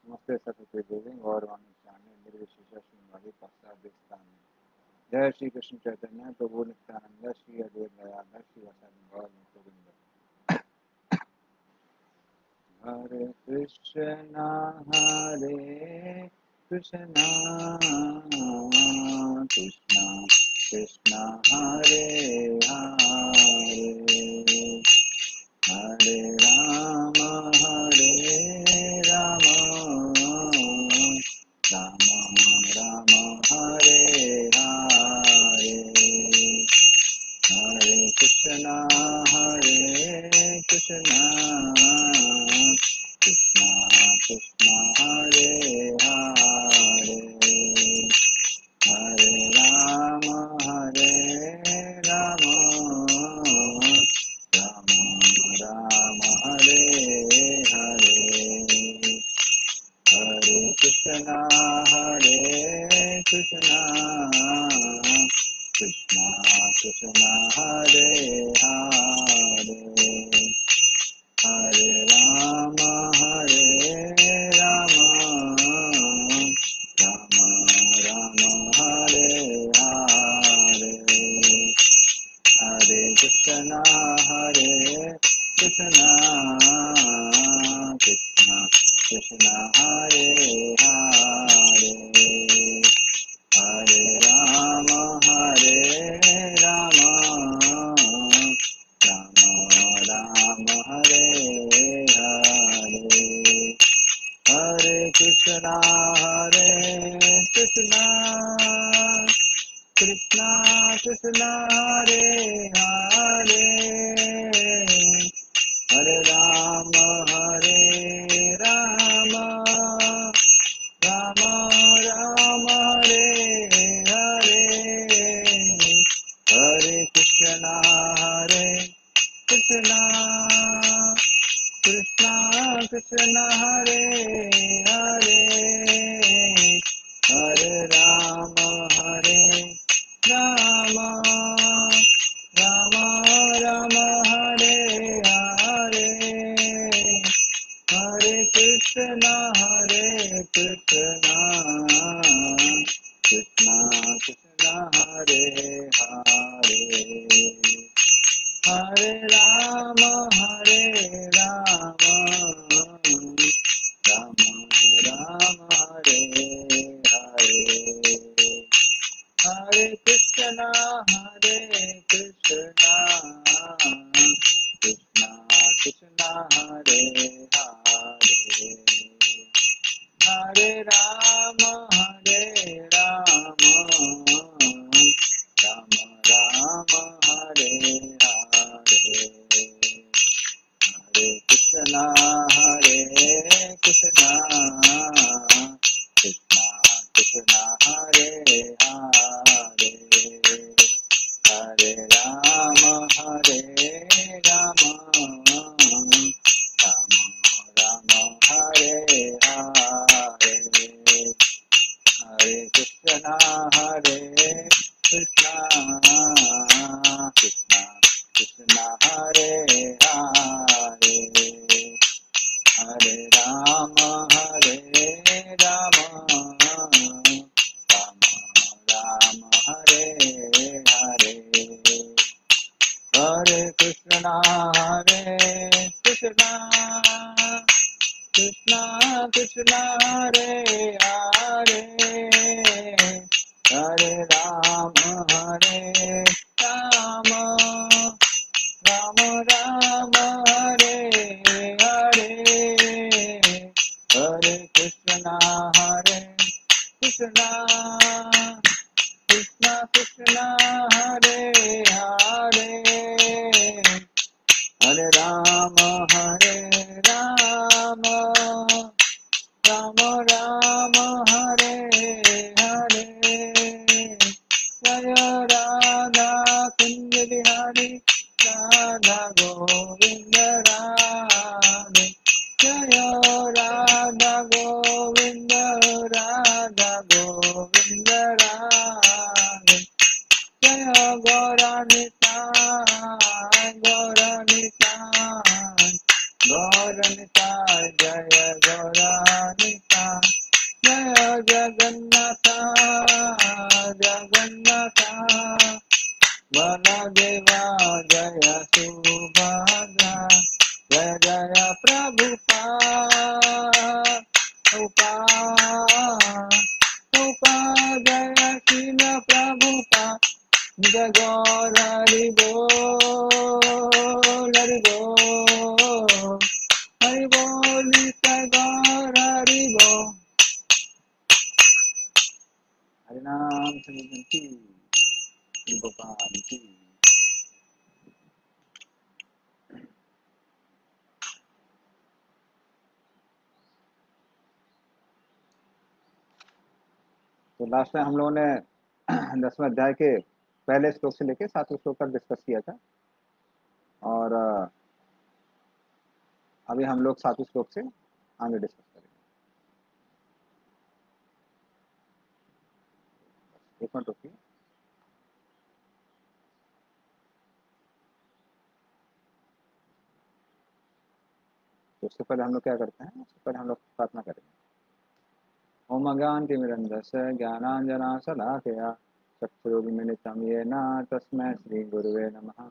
नमस्ते सरस्वती देवी गौरवाणी निर्विशेष शून्यवादी पश्चादेशतान। जय श्री कृष्ण चैतन्य प्रभु नित्यानंद श्री अद्वैत दयानंद श्री वसंत गोविंद। हरे कृष्णा कृष्णा कृष्णा हरे हरे हरे राम राम राम हरे हरे हरे कृष्णा कृष्णा कृष्णा हरे हरे हरे राम राम राम हरे हरे हरे कृष्णा कृष्णा कृष्णा हरे हरे हरे राम राम राम हरे हरे हरे कृष्णा कृष्णा कृष्णा हरे हरे हरे राम राम राम हरे हरे हरे कृष्णा कृष्णा कृष्णा हरे हरे हरे राम राम राम हरे हरे हरे कृष्णा कृष्णा कृष्णा हरे हरे हरे राम राम राम हरे हरे हरे कृष्णा कृष्णा हरे हरे हरे राम राम राम हरे हरे हरे कृष्णा कृष्णा हरे हरे हरे राम राम राम हरे हरे हरे कृष्णा कृष्णा हरे हरे हरे राम राम राम हरे हरे हरे कृष्णा कृष्णा कृष्णा हरे हरे हरे राम राम राम हरे हरे हरे कृष्णा कृष्णा कृष्णा हरे हरे हरे राम राम राम हरे हरे हरे कृष्णा कृष्णा हरे हरे हरे राम राम राम हरे हरे जय राधा कुंज बिहारी राधा गोविंद राधे जय राधा गोविंद राधा गोविंद राधे जय गौरनिताय जय निता जय जगन्नाथ जगन्नाथ बलदेवा जय सुभद्रा जय जय प्रभुपा जय शील प्रभुपा जय गौर हरि बोल हरि बोल हरि बोल जय गौर हरि बोल। हरिनाम संकीर्तन की गोपाल की। तो लास्ट में हम लोगों ने 10वें अध्याय के पहले श्लोक से लेके 7वें श्लोक तक डिस्कस किया था और अभी हम लोग 7वें श्लोक से आगे डिस्कस करेंगे। एक मिनट रुकिए। तो उससे पहले हम लोग क्या करते हैं, उससे पहले हम लोग प्रार्थना करेंगे। ओम अज्ञानतिमिरन्धस्य ज्ञानाञ्जनशलाकया चक्षुरुन्मिलितं येन तस्मै श्रीगुरुवे नमः।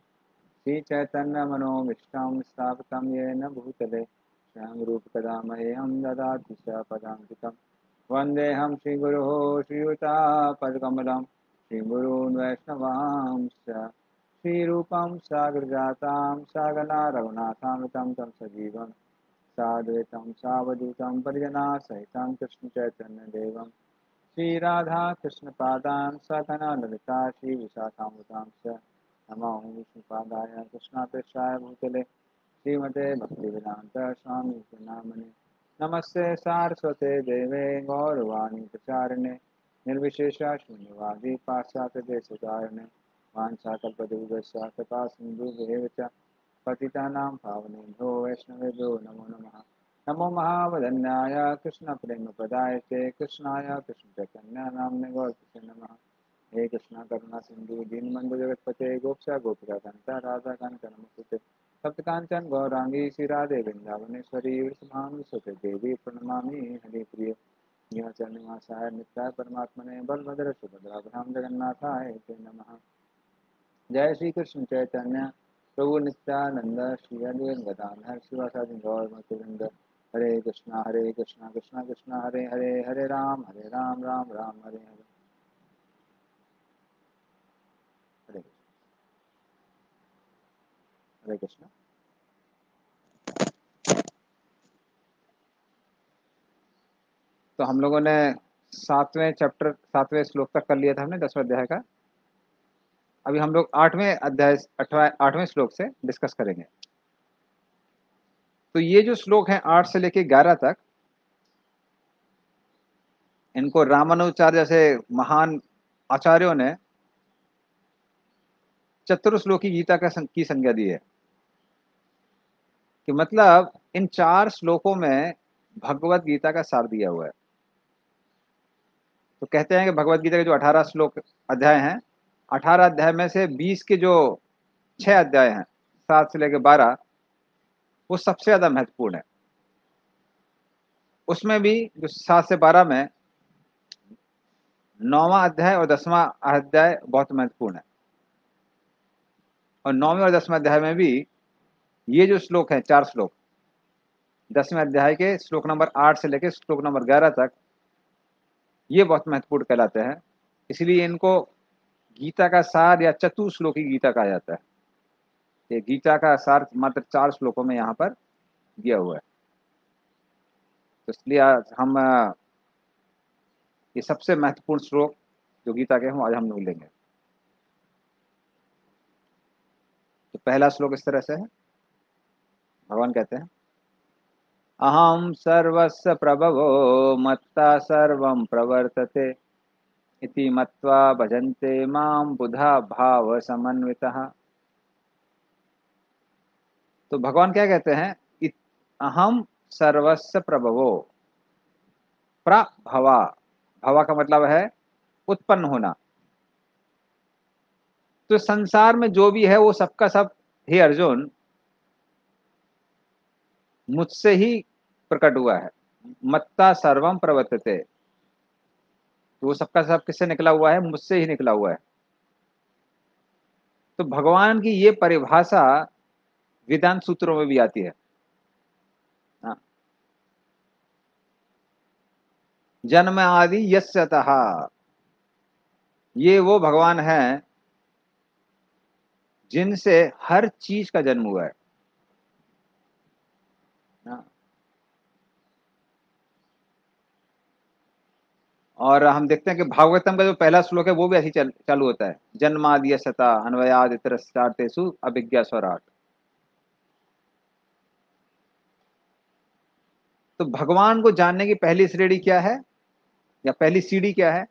श्रीचैतन्यमनोभीष्टं स्थापितं येन भूतले स्वयं रूपकदा मह्यं ददाति च पदान्तिकं। वन्देऽहं श्रीगुरोः श्रीयुतापदकमलं श्रीगुरून् वैष्णवांश्च श्रीरूपं साग्रजातां सागना रघुनाथामृतं तं सजीवं साद्वैतं सावधूतं परिजनाः सहितं कृष्णचैतन्यदेवं श्रीराधा कृष्णपादान् सकना ललिता श्रीविशाखामृतांश्च नमो विष्णुपादाय कृष्णापेक्षाय भूतले श्रीमते भक्तिवेदान्त स्वामी नामने नमस्ते सारस्वते देवे गौरवाणी प्रचारिणे निर्विशेष शून्यवादी पाश्चात्य देशधारिणे वाञ्छाकल्पतरुभ्यश्च कृपा सिन्धुभ्येव च पतितानां पावनेभ्यो वैष्णवेभ्यो नमो नमः। नमो महावदन्याय कृष्णप्रेमप्रदायते कृष्णाय कृष्णचैतन्य नाम्ने गौरकृष्णे नमः। हे कृष्ण करुणा सिंधु दीनबंधु जगतपते गोक्षा गोपिकान्त राधाकान्त नमोस्तुते सप्तकाञ्चन गौरांगी श्रीराधे वृंदावनेश्वरी वृषभानुसुते सुते देवी प्रणमामि हरिप्रिय निवासाय नित्याय परमात्मने बलभद्र सुभद्राभ्यां जगन्नाथाय ते नमः। जय श्री कृष्ण चैतन्य प्रभु नित्यानंद श्री अद्वैत गदाधर शिवासादि गौर भक्तवृंद हरे कृष्णा कृष्णा कृष्णा हरे हरे हरे राम राम राम हरे हरे हरे हरे कृष्ण। तो हम लोगों ने 7वें चैप्टर 7वें श्लोक तक कर लिया था हमने 10वें अध्याय का। अभी हम लोग 8वें अध्याय 8वें श्लोक से डिस्कस करेंगे। तो ये जो श्लोक है 8 से लेके 11 तक, इनको रामानुजाचार्य जैसे महान आचार्यों ने चतुर्श्लोकी गीता की संज्ञा दी है कि मतलब इन 4 श्लोकों में भगवत गीता का सार दिया हुआ है। तो कहते हैं कि भगवत गीता के जो 18 श्लोक अध्याय हैं, 18 अध्याय में से 20 के जो 6 अध्याय हैं 7 से लेकर 12, वो सबसे ज्यादा महत्वपूर्ण है। उसमें भी जो 7 से 12 में 9वां अध्याय और 10वां अध्याय बहुत महत्वपूर्ण है। और 9वें और 10वें अध्याय में भी ये जो श्लोक है 4 श्लोक 10वें अध्याय के श्लोक नंबर 8 से लेकर श्लोक नंबर 11 तक, ये बहुत महत्वपूर्ण कहलाते हैं। इसलिए इनको गीता का सार या चतुश्लोकी गीता कहा जाता है। ये गीता का सार मात्र 4 श्लोकों में यहाँ पर दिया हुआ है। तो इसलिए आज हम ये सबसे महत्वपूर्ण श्लोक जो गीता के हैं आज हम लोग लेंगे। तो पहला श्लोक इस तरह से है। भगवान कहते हैं, अहम सर्वस्य प्रभवो मत्ता सर्वं प्रवर्तते इति मत्वा भजन्ते मां बुधा भाव समन्वितः। तो भगवान क्या कहते हैं, अहम सर्वस्य प्रभवो, प्रभवा, भवा का मतलब है उत्पन्न होना। तो संसार में जो भी है वो सबका सब, हे अर्जुन, मुझसे ही प्रकट हुआ है। मत्ता सर्वम प्रवर्तते, तो वो सबका सब किससे निकला हुआ है? मुझसे ही निकला हुआ है। तो भगवान की ये परिभाषा वेदांत सूत्रों में भी आती है। हाँ, जन्म आदि यस्य अतः, ये वो भगवान है जिनसे हर चीज का जन्म हुआ है। हाँ, और हम देखते हैं कि भागवतम का जो पहला श्लोक है वो भी ऐसी चालू होता है, जन्मादि सता अन्वयाद इतरस्तार्तेषु अभिज्ञा स्वराट। तो भगवान को जानने की पहली श्रेणी क्या है, या पहली सीढ़ी क्या है?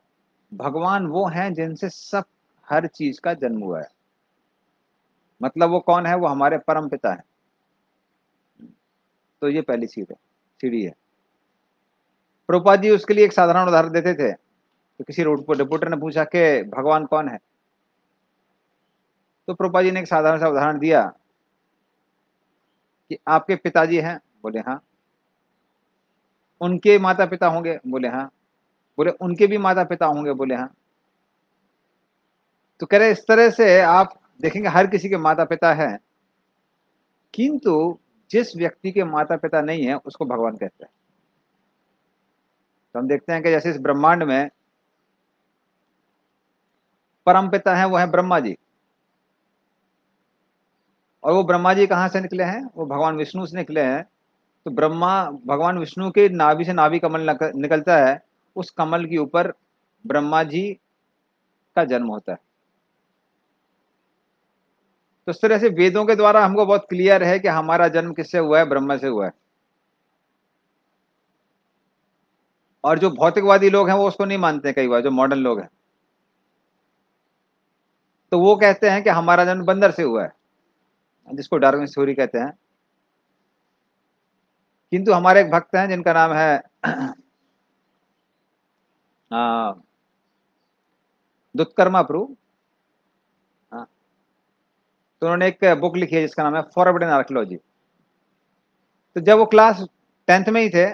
भगवान वो हैं जिनसे सब हर चीज का जन्म हुआ है। मतलब वो कौन है? वो हमारे परम पिता है। तो ये पहली सीढ़ी है। प्रभुपाद जी उसके लिए एक साधारण उदाहरण देते थे। तो किसी रिपोर्टर ने पूछा कि भगवान कौन है, तो प्रभुपाद जी ने एक साधारण सा उदाहरण दिया कि आपके पिताजी हैं, बोले हाँ। उनके माता पिता होंगे, बोले हाँ। बोले उनके भी माता पिता होंगे, बोले हाँ। तो कह रहे इस तरह से आप देखेंगे हर किसी के माता पिता हैं, किंतु जिस व्यक्ति के माता पिता नहीं है उसको भगवान कहते हैं। तो हम देखते हैं कि जैसे इस ब्रह्मांड में परम पिता है, वो है ब्रह्मा जी। और वो ब्रह्मा जी कहाँ से निकले हैं? वो भगवान विष्णु से निकले हैं। तो ब्रह्मा, भगवान विष्णु के नाभि से नाभि कमल निकलता है, उस कमल के ऊपर ब्रह्मा जी का जन्म होता है। तो इस तरह से वेदों के द्वारा हमको बहुत क्लियर है कि हमारा जन्म किससे हुआ है? ब्रह्मा से हुआ है। और जो भौतिकवादी लोग हैं वो उसको नहीं मानते, कई बार जो मॉडर्न लोग हैं, तो वो कहते हैं कि हमारा जन्म बंदर से हुआ है, जिसको डार्विन थ्योरी कहते हैं। किंतु हमारे एक भक्त हैं जिनका नाम है आ, दुष्कर्मा प्रभु। हाँ, तो उन्होंने एक बुक लिखी है जिसका नाम है फॉरबिडन आर्कियोलॉजी। तो जब वो क्लास 10th में ही थे,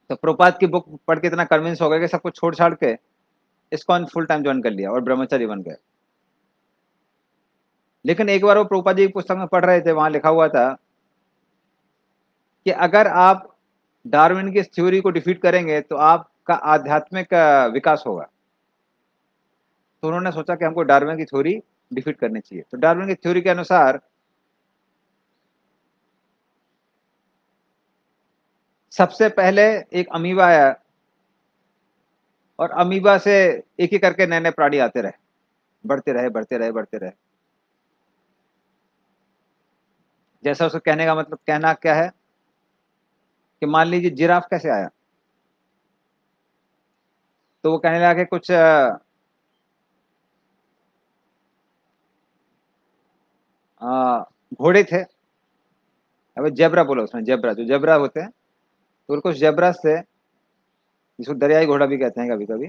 तो प्रभुपाद की बुक पढ़ के इतना कन्विंस हो गए कि सब कुछ छोड़ छाड़ के इसको फुल टाइम ज्वाइन कर लिया और ब्रह्मचारी बन गए। लेकिन एक बार वो प्रभुपाद जी की पुस्तक में पढ़ रहे थे, वहां लिखा हुआ था कि अगर आप डार्विन की थ्योरी को डिफीट करेंगे तो आपका आध्यात्मिक विकास होगा। तो उन्होंने सोचा कि हमको डार्विन की थ्योरी डिफीट करनी चाहिए। तो डार्विन की थ्योरी के अनुसार सबसे पहले एक अमीबा आया, और अमीबा से एक एक करके नए नए प्राणी आते रहे, बढ़ते रहे बढ़ते रहे बढ़ते रहे। जैसा उसको कहने का मतलब, कहना क्या है कि मान लीजिए जिराफ कैसे आया, तो वो कहने लगा कि कुछ घोड़े थे। अब जेब्रा बोला उसने, जेब्रा, जो जेब्रा होते हैं, तो कुछ जेब्रा थे, जिसको दरियाई घोड़ा भी कहते हैं कभी कभी।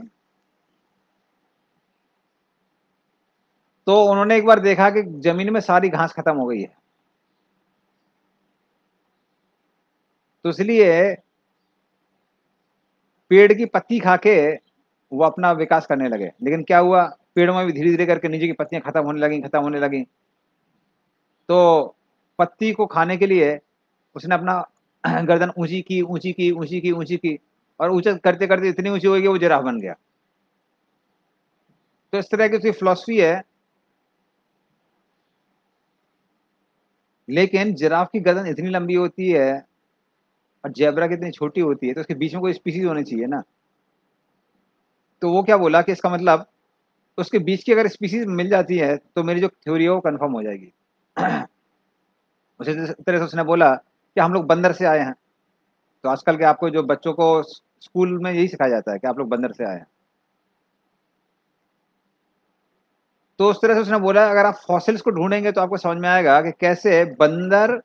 तो उन्होंने एक बार देखा कि जमीन में सारी घास खत्म हो गई है, तो इसलिए पेड़ की पत्ती खा के वो अपना विकास करने लगे। लेकिन क्या हुआ, पेड़ में भी धीरे धीरे करके नीचे की पत्तियां खत्म होने लगी, खत्म होने लगी। तो पत्ती को खाने के लिए उसने अपना गर्दन ऊंची की ऊंची की ऊंची की ऊंची की, और ऊंचा करते करते इतनी ऊंची हो गई कि वो जिराफ बन गया। तो इस तरह की उसकी फिलॉसफी है। लेकिन जिराफ की गर्दन इतनी लंबी होती है और जेब्रा की इतनी छोटी होती है, तो उसके बीच में कोई स्पीसीज होनी चाहिए ना। तो वो क्या बोला कि इसका मतलब उसके बीच की अगर स्पीसीज मिल जाती है तो मेरी जो थ्योरी है वो कंफर्म हो जाएगी। उसी तरह से उसने बोला कि हम लोग बंदर से आए हैं। तो आजकल के आपको जो बच्चों को स्कूल में यही सिखाया जाता है कि आप लोग बंदर से आए हैं। तो उस तरह से उसने बोला अगर आप फॉसिल्स को ढूंढेंगे तो आपको समझ में आएगा कि कैसे बंदर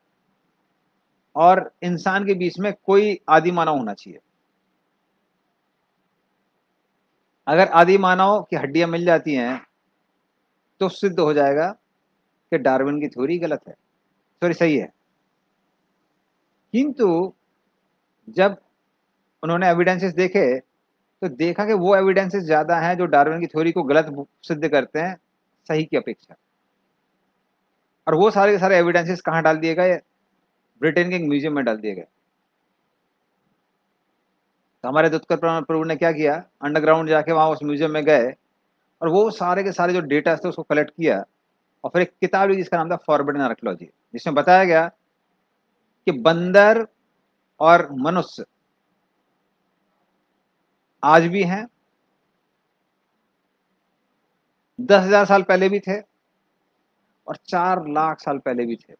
और इंसान के बीच में कोई आदि मानव होना चाहिए। अगर आदि मानव की हड्डियां मिल जाती हैं तो सिद्ध हो जाएगा कि डार्विन की थ्योरी गलत है, सॉरी सही है। किंतु जब उन्होंने एविडेंसेस देखे तो देखा कि वो एविडेंसेस ज्यादा हैं जो डार्विन की थ्योरी को गलत सिद्ध करते हैं सही की अपेक्षा। और वो सारे के सारे एविडेंसेस कहाँ डाल दिए गए? ब्रिटेन के एक म्यूजियम में डाल दिए गए। तो हमारे दुत्कर प्रभु ने क्या किया, अंडरग्राउंड जाके वहां उस म्यूजियम में गए और वो सारे के सारे जो डेटा थे उसको कलेक्ट किया और फिर एक किताब ली जिसका नाम था फॉरबिडन आर्कियोलॉजी, जिसमें बताया गया कि बंदर और मनुष्य आज भी हैं, 10,000 साल पहले भी थे और 4 लाख साल पहले भी थे।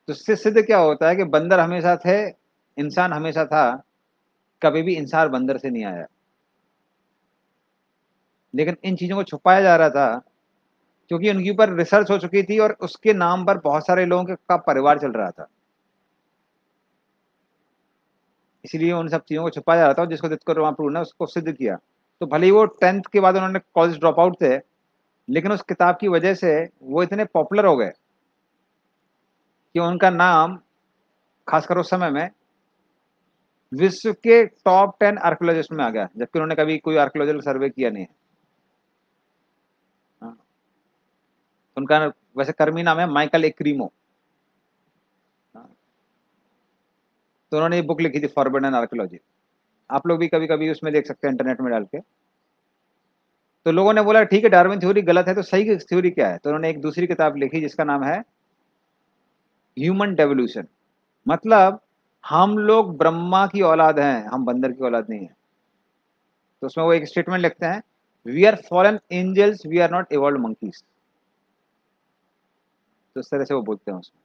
तो इससे सिद्ध क्या होता है कि बंदर हमेशा थे, इंसान हमेशा था, कभी भी इंसान बंदर से नहीं आया। लेकिन इन चीजों को छुपाया जा रहा था क्योंकि उनके ऊपर रिसर्च हो चुकी थी और उसके नाम पर बहुत सारे लोगों का परिवार चल रहा था, इसलिए उन सब चीजों को छुपाया जा रहा था। जिसको दिक्कत वहां प्रूव ने उसको सिद्ध किया। तो भले ही वो 10th के बाद उन्होंने कॉलेज ड्रॉप आउट थे, लेकिन उस किताब की वजह से वो इतने पॉपुलर हो गए कि उनका नाम खासकर उस समय में विश्व के टॉप 10 आर्कियोलॉजिस्ट में आ गया, जबकि उन्होंने कभी कोई आर्कियोलॉजिकल सर्वे किया नहीं है। हाँ, उनका वैसे कर्मी नाम है माइकल एक्रीमो। हाँ, तो उन्होंने ये बुक लिखी थी फॉरबिडन आर्कियोलॉजी। आप लोग भी कभी कभी उसमें देख सकते हैं इंटरनेट में डाल के। तो लोगों ने बोला ठीक है डार्विन थ्योरी गलत है, तो सही थ्योरी क्या है? तो उन्होंने एक दूसरी किताब लिखी जिसका नाम है ह्यूमन डेवोल्यूशन। मतलब हम लोग ब्रह्मा की औलाद हैं, हम बंदर की औलाद नहीं है। तो उसमें वो एक स्टेटमेंट लिखते हैं, we are fallen angels, we are not evolve monkeys. तो इस तरह से वो बोलते हैं उसमें।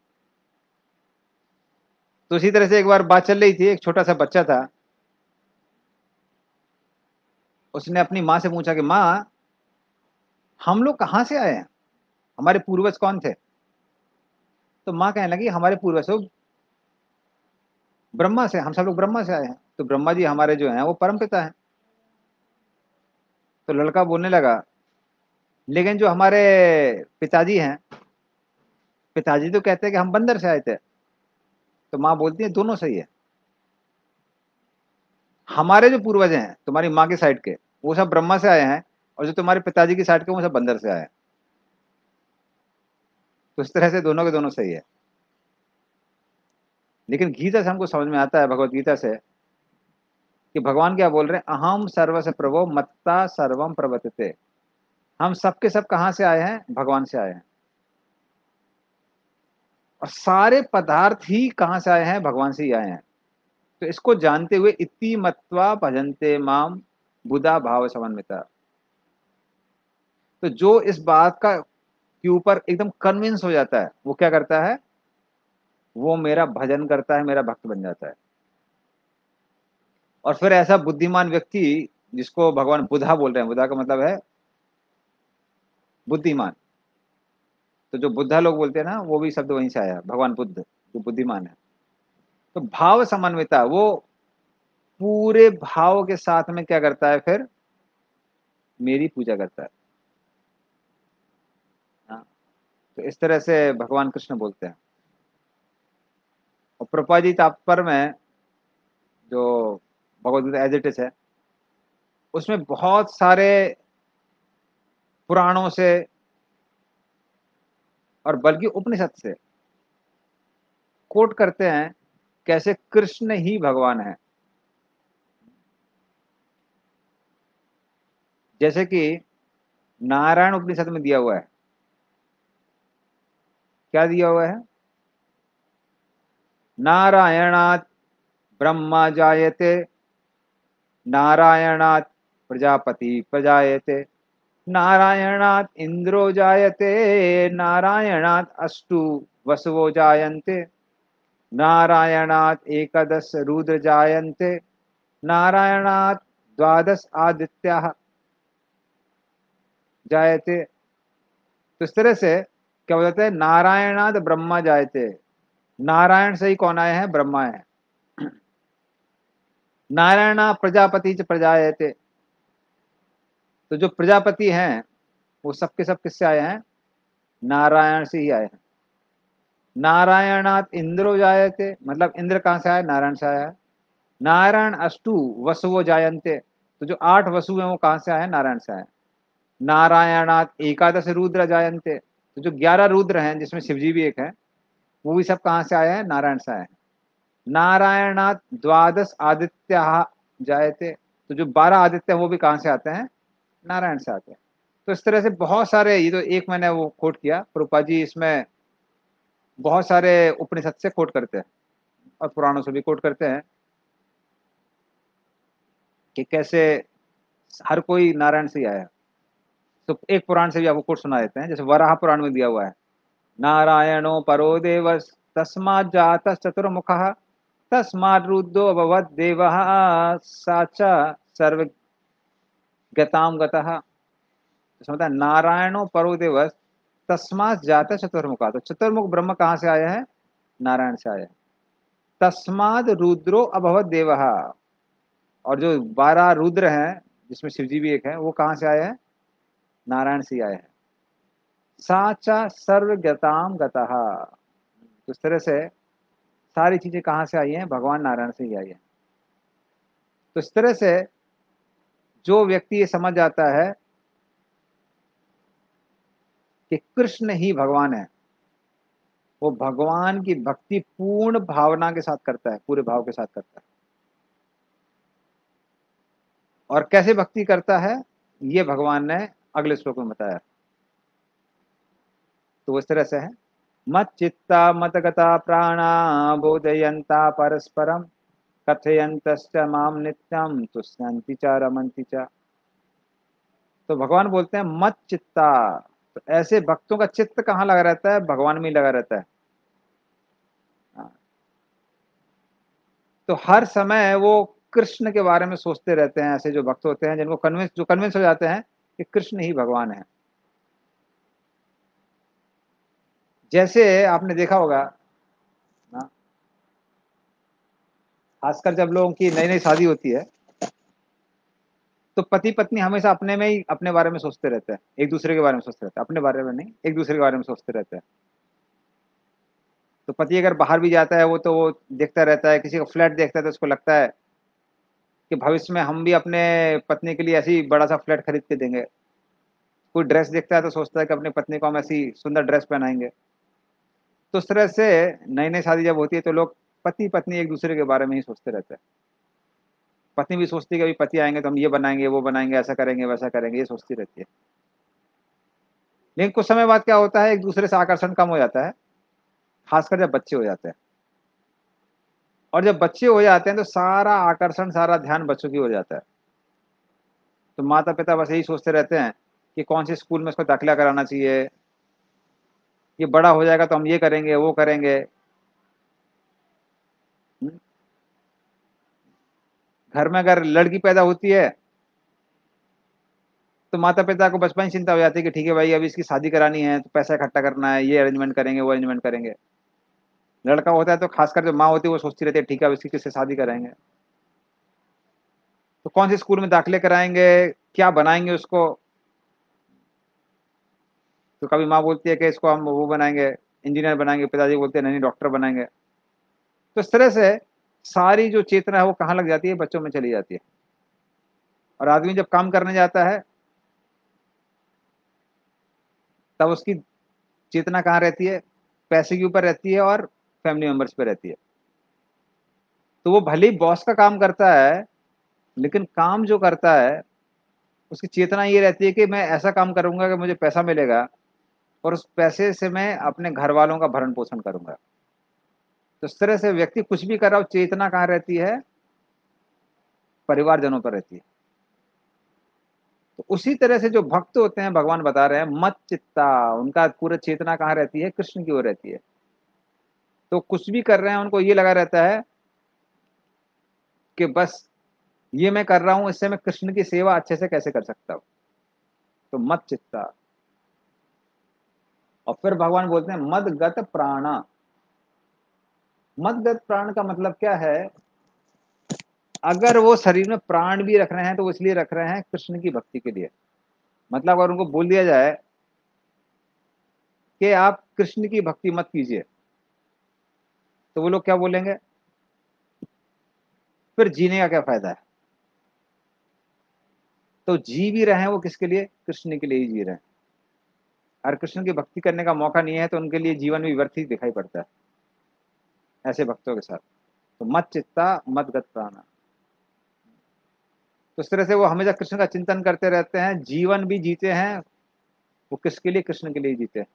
तो इसी तरह से एक बार बात चल रही थी, एक छोटा सा बच्चा था, उसने अपनी माँ से पूछा कि माँ, हम लोग कहाँ से आए हैं, हमारे पूर्वज कौन थे? तो माँ कहने लगी हमारे पूर्वज तो ब्रह्मा से, हम सब लोग ब्रह्मा से आए हैं। तो ब्रह्मा जी हमारे जो हैं वो परम पिता हैं। तो लड़का बोलने लगा लेकिन जो हमारे पिताजी हैं, पिताजी तो कहते हैं कि हम बंदर से आए थे। तो माँ बोलती है दोनों सही है, हमारे जो पूर्वज हैं तुम्हारी माँ की साइड के वो सब ब्रह्मा से आए हैं और जो तुम्हारे पिताजी की साइड के वो सब बंदर से आए हैं। तो इस तरह से दोनों के दोनों सही है। लेकिन गीता से हमको समझ में आता है, भगवत गीता से, कि भगवान क्या बोल रहे हैं, अहम सर्वस्य प्रभो मत्ता सर्वम प्रवर्तते। हम सबके सब कहाँ से आए हैं? भगवान से आए हैं। और सारे पदार्थ ही कहाँ से आए हैं? भगवान से ही आए हैं। तो इसको जानते हुए इति मत्वा भजन्ते माम बुधा भाव समन्विता। तो जो इस बात का के ऊपर एकदम कन्विंस हो जाता है वो क्या करता है? वो मेरा भजन करता है, मेरा भक्त बन जाता है। और फिर ऐसा बुद्धिमान व्यक्ति जिसको भगवान बुधा बोल रहे हैं, बुधा का मतलब है बुद्धिमान। तो जो बुद्धा लोग बोलते हैं ना, वो भी शब्द वहीं से आया, भगवान बुद्ध जो बुद्धिमान है। तो भाव समन्विता, वो पूरे भाव के साथ में क्या करता है फिर? मेरी पूजा करता है। हाँ, तो इस तरह से भगवान कृष्ण बोलते हैं। और प्रभुपाद जी तात्पर्य में जो Bhagavad Gita as it is है, उसमें बहुत सारे पुराणों से और बल्कि उपनिषद से कोट करते हैं कैसे कृष्ण ही भगवान है। जैसे कि नारायण उपनिषद में दिया हुआ है, क्या दिया हुआ है? नारायणात् ब्रह्मा जायते, नारायणात् प्रजापति प्रजायते, नारायणात् इंद्रो जायते, नारायणात् अष्टु वसवो जायन्ते, नारायणात् एकादश रुद्र जायन्ते, नारायणात् द्वादश आदित्याः जायते। तो इस तरह से क्या हो जाता है, नारायणाद ब्रह्मा जायते। नारायण से ही कौन आए हैं? ब्रह्मा है। नारायणा प्रजापति च प्रजायते। तो जो प्रजापति हैं वो सबके सब किससे आए हैं? नारायण से ही आए हैं। नारायणात इंद्रो जायते, मतलब इंद्र कहाँ से आया, नारायण से आया है। नारायण अष्टु वसुओ जायन्ते, तो जो 8 वसु हैं वो कहाँ से आए हैं, नारायण से आए। नारायणात एकादश रुद्र जायन्ते, तो जो 11 रुद्र हैं जिसमें शिवजी भी एक है, वो भी सब कहाँ से आए हैं, नारायण से आए हैं। नारायणात द्वादश आदित्य जायते, तो जो 12 आदित्य हैं वो भी कहाँ से आते हैं, नारायण से आते हैं। तो इस तरह से बहुत सारे, ये तो एक मैंने वो कोट किया, प्रभुपाद जी इसमें बहुत सारे उपनिषद से कोट करते हैं और पुराणों से भी कोट करते हैं कि कैसे हर कोई नारायण से ही आया। तो एक पुराण से भी आपको कोट सुना देते हैं, जैसे वराह पुराण में दिया हुआ है, नारायणो परो देव तस्मात् जातः चतुर्मुखः तस्मात् रुद्रो अभवत् देवः साचा सर्वगताम गतः। तो समझता है नारायणो परो देव तस्मात् जातः चतुर्मुखः, तो चतुर्मुख ब्रह्म कहाँ से आया है, नारायण से आया है। तस्माद रुद्रो अभवत देवः, और जो 12 रुद्र हैं जिसमें शिवजी भी एक है, वो कहाँ से आए हैं, नारायण से ही आए हैं। साचा सर्वगताम गतः, तो इस तरह से सारी चीजें कहाँ से आई हैं, भगवान नारायण से ही आई है। तो इस तरह से जो व्यक्ति ये समझ जाता है कि कृष्ण ही भगवान है, वो भगवान की भक्ति पूर्ण भावना के साथ करता है, पूरे भाव के साथ करता है। और कैसे भक्ति करता है, ये भगवान ने अगले श्लोक में बताया। तो इस तरह से है, मत चित्ता मत गता प्राणा बोधयंता परस्परम कथयंतश्च माम नित्यम तुष्यन्ति च रमन्ति च। तो भगवान बोलते हैं मत चित्ता, तो ऐसे भक्तों का चित्त कहाँ लगा रहता है, भगवान में ही लगा रहता है। हाँ, तो हर समय वो कृष्ण के बारे में सोचते रहते हैं। ऐसे जो भक्त होते हैं जिनको कन्विंस हो जाते हैं कि कृष्ण ही भगवान है। जैसे आपने देखा होगा ना, खासकर जब लोगों की नई नई शादी होती है, तो पति पत्नी हमेशा अपने में ही अपने बारे में सोचते रहते हैं, एक दूसरे के बारे में सोचते रहते हैं, अपने बारे में नहीं, एक दूसरे के बारे में सोचते रहते हैं। तो पति अगर बाहर भी जाता है, वो देखता रहता है, किसी का फ्लैट देखता है तो उसको लगता है कि भविष्य में हम भी अपने पत्नी के लिए ऐसी बड़ा सा फ्लैट खरीद के देंगे। कोई ड्रेस देखता है तो सोचता है कि अपनी पत्नी को हम ऐसी सुंदर ड्रेस पहनाएंगे। तो उस तरह से नई नई शादी जब होती है तो लोग पति पत्नी एक दूसरे के बारे में ही सोचते रहते हैं। पत्नी भी सोचती है कि अभी पति आएंगे तो हम ये बनाएंगे, वो बनाएंगे, ऐसा करेंगे, वैसा करेंगे, ये सोचती रहती है। लेकिन कुछ समय बाद क्या होता है, एक दूसरे से आकर्षण कम हो जाता है, खासकर जब बच्चे हो जाते हैं। और जब बच्चे हो जाते हैं तो सारा आकर्षण, सारा ध्यान बच्चों की हो जाता है। तो माता पिता बस यही सोचते रहते हैं कि कौन से स्कूल में इसको दाखिला कराना चाहिए, ये बड़ा हो जाएगा तो हम ये करेंगे, वो करेंगे। हम्म? घर में अगर लड़की पैदा होती है तो माता पिता को बचपन ही चिंता हो जाती है कि ठीक है भाई, अभी इसकी शादी करानी है तो पैसा इकट्ठा करना है, ये अरेंजमेंट करेंगे, वो अरेंजमेंट करेंगे। लड़का होता है तो खासकर जो माँ होती है वो सोचती रहती है ठीक है अब इसकी किससे शादी कराएंगे, तो कौन से स्कूल में दाखिले कराएंगे, क्या बनाएंगे उसको। तो कभी माँ बोलती है कि इसको हम वो बनाएंगे, इंजीनियर बनाएंगे, पिताजी बोलते हैं नहीं नहीं डॉक्टर बनाएंगे। तो इस तरह से सारी जो चेतना है वो कहाँ लग जाती है, बच्चों में चली जाती है। और आदमी जब काम करने जाता है तब उसकी चेतना कहाँ रहती है, पैसे के ऊपर रहती है और फैमिली मेंबर्स पे रहती है। तो वो भले ही बॉस का काम करता है, लेकिन काम जो करता है उसकी चेतना ये रहती है कि मैं ऐसा काम करूंगा कि मुझे पैसा मिलेगा और उस पैसे से मैं अपने घर वालों का भरण पोषण करूंगा। तो इस तरह से व्यक्ति कुछ भी कर रहा हो, चेतना कहाँ रहती है, परिवारजनों पर रहती है। तो उसी तरह से जो भक्त होते हैं, भगवान बता रहे हैं मत चित्ता, उनका पूरा चेतना कहाँ रहती है, कृष्ण की ओर रहती है। तो कुछ भी कर रहे हैं उनको ये लगा रहता है कि बस ये मैं कर रहा हूं, इससे मैं कृष्ण की सेवा अच्छे से कैसे कर सकता हूं। तो मत चित्ता। और फिर भगवान बोलते हैं मदगत प्राणा। मदगत प्राण का मतलब क्या है, अगर वो शरीर में प्राण भी रख रहे हैं तो वो इसलिए रख रहे हैं कृष्ण की भक्ति के लिए। मतलब अगर उनको बोल दिया जाए कि आप कृष्ण की भक्ति मत कीजिए, तो वो लोग क्या बोलेंगे, फिर जीने का क्या फायदा है। तो जी भी रहे हैं वो किसके लिए, कृष्ण के लिए ही जी रहे हैं। और कृष्ण की भक्ति करने का मौका नहीं है तो उनके लिए जीवन भी व्यर्थ ही दिखाई पड़ता है ऐसे भक्तों के साथ। तो मत चित्ता मत गत प्राणा, तो इस तरह से वो हमेशा कृष्ण का चिंतन करते रहते हैं, जीवन भी जीते हैं वो किसके लिए, कृष्ण के लिए जीते हैं।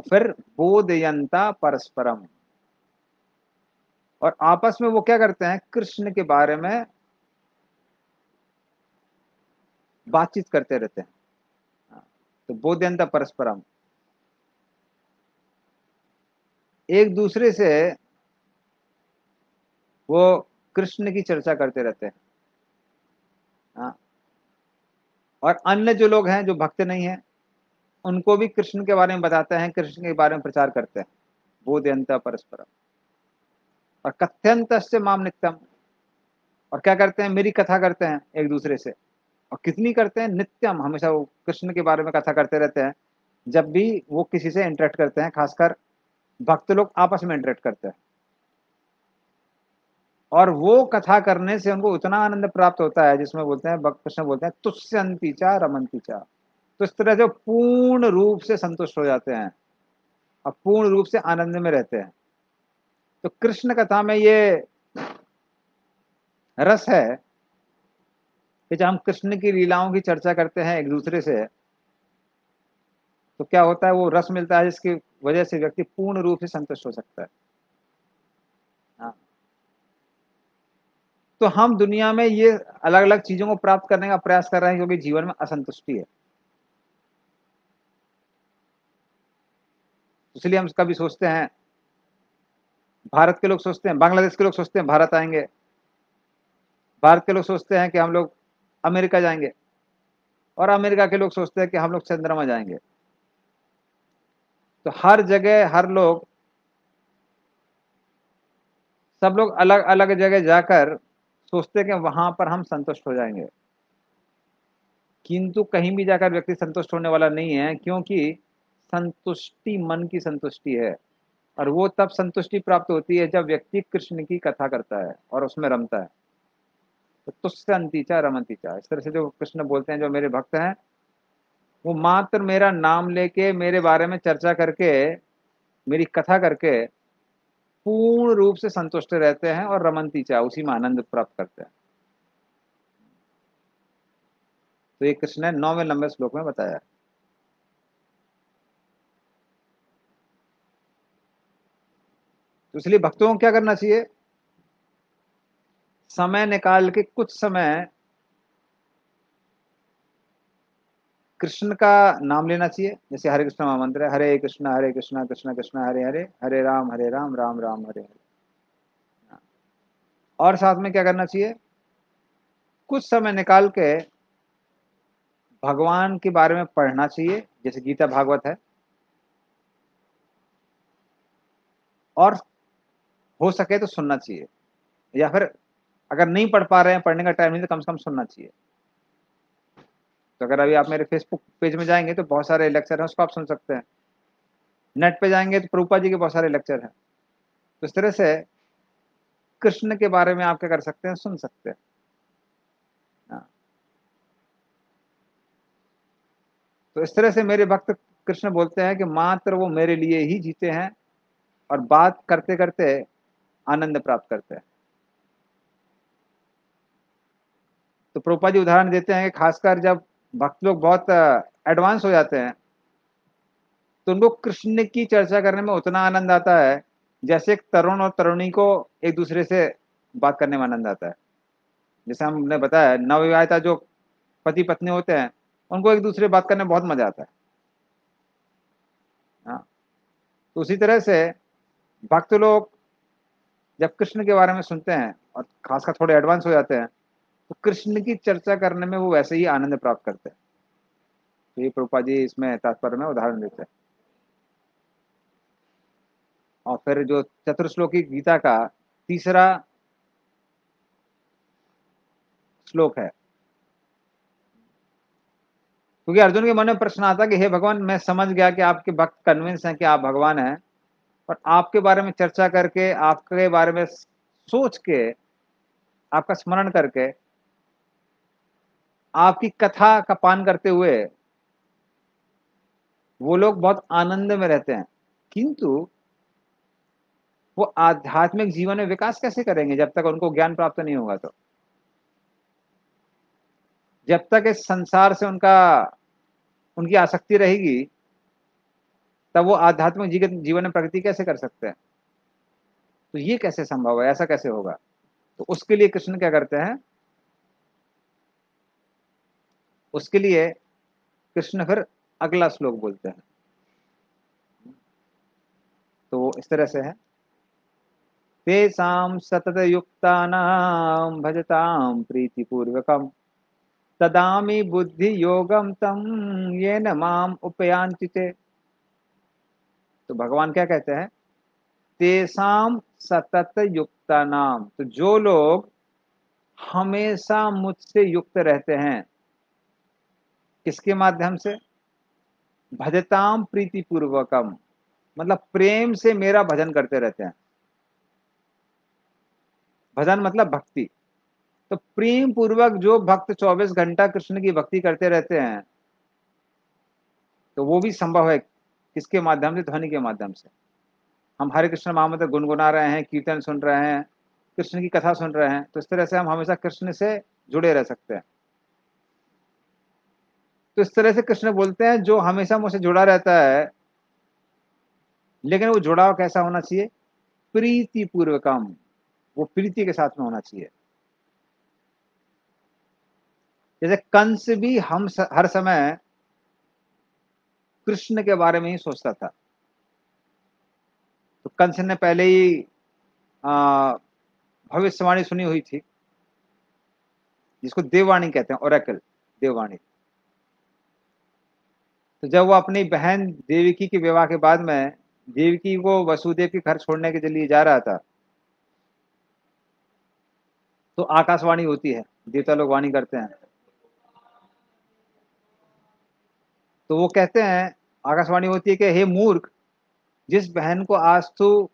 फिर बोधयंता परस्परम, और आपस में वो क्या करते हैं, कृष्ण के बारे में बातचीत करते रहते हैं। तो बोधयंता परस्परम, एक दूसरे से वो कृष्ण की चर्चा करते रहते हैं। हाँ, और अन्य जो लोग हैं जो भक्त नहीं है उनको भी कृष्ण के बारे में बताते हैं, कृष्ण के बारे में प्रचार करते हैं। बोधयंता परस्परम, और कथ्यंत माम नित्यम, और क्या करते हैं, मेरी कथा करते हैं एक दूसरे से। और कितनी करते हैं, नित्यम, हमेशा वो कृष्ण के बारे में कथा करते रहते हैं। जब भी वो किसी से इंटरेक्ट करते हैं, खासकर भक्त लोग आपस में इंटरेक्ट करते हैं, और वो कथा करने से उनको उतना आनंद प्राप्त होता है जिसमें बोलते हैं, भक्त कृष्ण बोलते हैं तुष्यंती चा रमंती चा। तो इस तरह से पूर्ण रूप से संतुष्ट हो जाते हैं और पूर्ण रूप से आनंद में रहते हैं। तो कृष्ण कथा में ये रस है कि जब हम कृष्ण की लीलाओं की चर्चा करते हैं एक दूसरे से, तो क्या होता है, वो रस मिलता है जिसकी वजह से व्यक्ति पूर्ण रूप से संतुष्ट हो सकता है। हाँ। तो हम दुनिया में ये अलग अलग चीजों को प्राप्त करने का प्रयास कर रहे हैं क्योंकि जीवन में असंतुष्टि है, इसलिए हम कभी सोचते हैं, भारत के लोग सोचते हैं, बांग्लादेश के लोग सोचते हैं भारत आएंगे, भारत के लोग सोचते हैं कि हम लोग अमेरिका जाएंगे, और अमेरिका के लोग सोचते हैं कि हम लोग चंद्रमा जाएंगे। तो हर जगह हर लोग, सब लोग अलग अलग जगह जाकर सोचते हैं कि वहां पर हम संतुष्ट हो जाएंगे, किंतु कहीं भी जाकर व्यक्ति संतुष्ट होने वाला नहीं है, क्योंकि संतुष्टि मन की संतुष्टि है, और वो तब संतुष्टि प्राप्त होती है जब व्यक्ति कृष्ण की कथा करता है और उसमें रमता है। तो तुष्यंतीचा रमंतीचा, इस तरह से जो कृष्ण बोलते हैं, जो मेरे भक्त हैं वो मात्र मेरा नाम लेके, मेरे बारे में चर्चा करके, मेरी कथा करके पूर्ण रूप से संतुष्ट रहते हैं और रमंतीचा, उसी में आनंद प्राप्त करते हैं। तो ये कृष्ण ने 9वें लंबे श्लोक में बताया। तो इसलिए भक्तों को क्या करना चाहिए, समय निकाल के कुछ समय कृष्ण का नाम लेना चाहिए। जैसे हरे कृष्ण महामंत्र है, हरे कृष्ण कृष्ण कृष्ण हरे हरे, हरे राम राम राम हरे हरे। और साथ में क्या करना चाहिए, कुछ समय निकाल के भगवान के बारे में पढ़ना चाहिए, जैसे गीता भागवत है, और हो सके तो सुनना चाहिए, या फिर अगर नहीं पढ़ पा रहे हैं, पढ़ने का टाइम नहीं, तो कम से कम सुनना चाहिए। तो अगर अभी आप मेरे फेसबुक पेज में जाएंगे तो बहुत सारे लेक्चर हैं, उसको आप सुन सकते हैं। नेट पे जाएंगे तो प्रभुपा जी के बहुत सारे लेक्चर हैं। तो इस तरह से कृष्ण के बारे में आप क्या कर सकते हैं, सुन सकते हैं। हाँ। तो इस तरह से मेरे भक्त कृष्ण बोलते हैं कि मात्र वो मेरे लिए ही जीते हैं और बात करते करते आनंद प्राप्त करते हैं। तो प्रभुपा जी उदाहरण देते हैं कि खासकर जब भक्त लोग बहुत एडवांस हो जाते हैं तो उनको कृष्ण की चर्चा करने में उतना आनंद आता है जैसे एक तरुण और तरुणी को एक दूसरे से बात करने में आनंद आता है। जैसे हमने बताया, नवविवाहिता जो पति पत्नी होते हैं उनको एक दूसरे बात करने में बहुत मजा आता है। हाँ। तो उसी तरह से भक्त लोग जब कृष्ण के बारे में सुनते हैं और खासकर थोड़े एडवांस हो जाते हैं तो कृष्ण की चर्चा करने में वो वैसे ही आनंद प्राप्त करते हैं। तो ये प्रभुपा जी इसमें तात्पर्य में उदाहरण देते हैं। और फिर जो चतुर्श्लोकी गीता का तीसरा श्लोक है, क्योंकि अर्जुन के मन में प्रश्न आता कि हे भगवान, मैं समझ गया कि आपके भक्त कन्विंस हैं कि आप भगवान हैं, और आपके बारे में चर्चा करके, आपके बारे में सोच के, आपका स्मरण करके, आपकी कथा का पान करते हुए वो लोग बहुत आनंद में रहते हैं। किंतु वो आध्यात्मिक जीवन में विकास कैसे करेंगे जब तक उनको ज्ञान प्राप्त नहीं होगा? तो जब तक इस संसार से उनकी आसक्ति रहेगी, तब वो आध्यात्मिक जीवन में प्रगति कैसे कर सकते हैं? तो ये कैसे संभव है? ऐसा कैसे होगा? तो उसके लिए कृष्ण क्या करते हैं? उसके लिए कृष्ण फिर अगला श्लोक बोलते हैं। तो वो इस तरह से है, तेषां सततयुक्तानां भजतां प्रीतिपूर्वकं तदामि बुद्धि योगम तम येन माम उपयान्ति ते। तो भगवान क्या कहते हैं? तेषां सतत युक्तानां, तो जो लोग हमेशा मुझसे युक्त रहते हैं, किसके माध्यम से? भजताम प्रीति पूर्वकम, मतलब प्रेम से मेरा भजन करते रहते हैं। भजन मतलब भक्ति। तो प्रेम पूर्वक जो भक्त 24 घंटा कृष्ण की भक्ति करते रहते हैं, तो वो भी संभव है किसके माध्यम से? ध्वनि के माध्यम से। हम हरे कृष्ण महामंत्र गुनगुना रहे हैं, कीर्तन सुन रहे हैं, कृष्ण की कथा सुन रहे हैं, तो इस तरह से हम हमेशा कृष्ण से जुड़े रह सकते हैं। तो इस तरह से कृष्ण बोलते हैं जो हमेशा मुझसे जुड़ा रहता है, लेकिन वो जुड़ाव कैसा होना चाहिए? प्रीति पूर्वकम, वो प्रीति के साथ में होना चाहिए। जैसे कंस भी हर समय कृष्ण के बारे में ही सोचता था। तो कंस ने पहले ही भविष्यवाणी सुनी हुई थी, जिसको देववाणी कहते हैं, ओरेकल, देववाणी। तो जब वो अपनी बहन देवकी के विवाह के बाद में देवकी को वसुदेव के घर छोड़ने के लिए जा रहा था, तो आकाशवाणी होती है, देवता लोग वाणी करते हैं। तो वो कहते हैं, आकाशवाणी होती है कि हे मूर्ख, जिस बहन को आज तू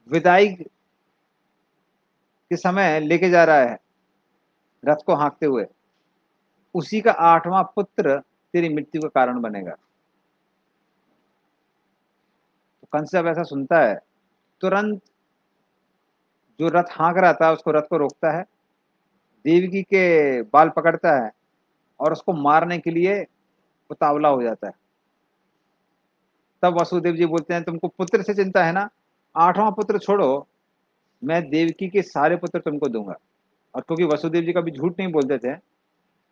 विदाई के समय लेके जा रहा है रथ को हाँकते हुए, उसी का 8वां पुत्र तेरी मृत्यु का कारण बनेगा। तो कंस जब ऐसा सुनता है, तुरंत जो रथ हाँक रहा था उसको, रथ को रोकता है, देवकी के बाल पकड़ता है और उसको मारने के लिए उतावला हो जाता है। तब वसुदेव जी बोलते हैं, तुमको पुत्र से चिंता है ना, 8वां पुत्र छोड़ो, मैं देवकी के सारे पुत्र तुमको दूंगा। और क्योंकि वसुदेव जी कभी झूठ नहीं बोलते थे,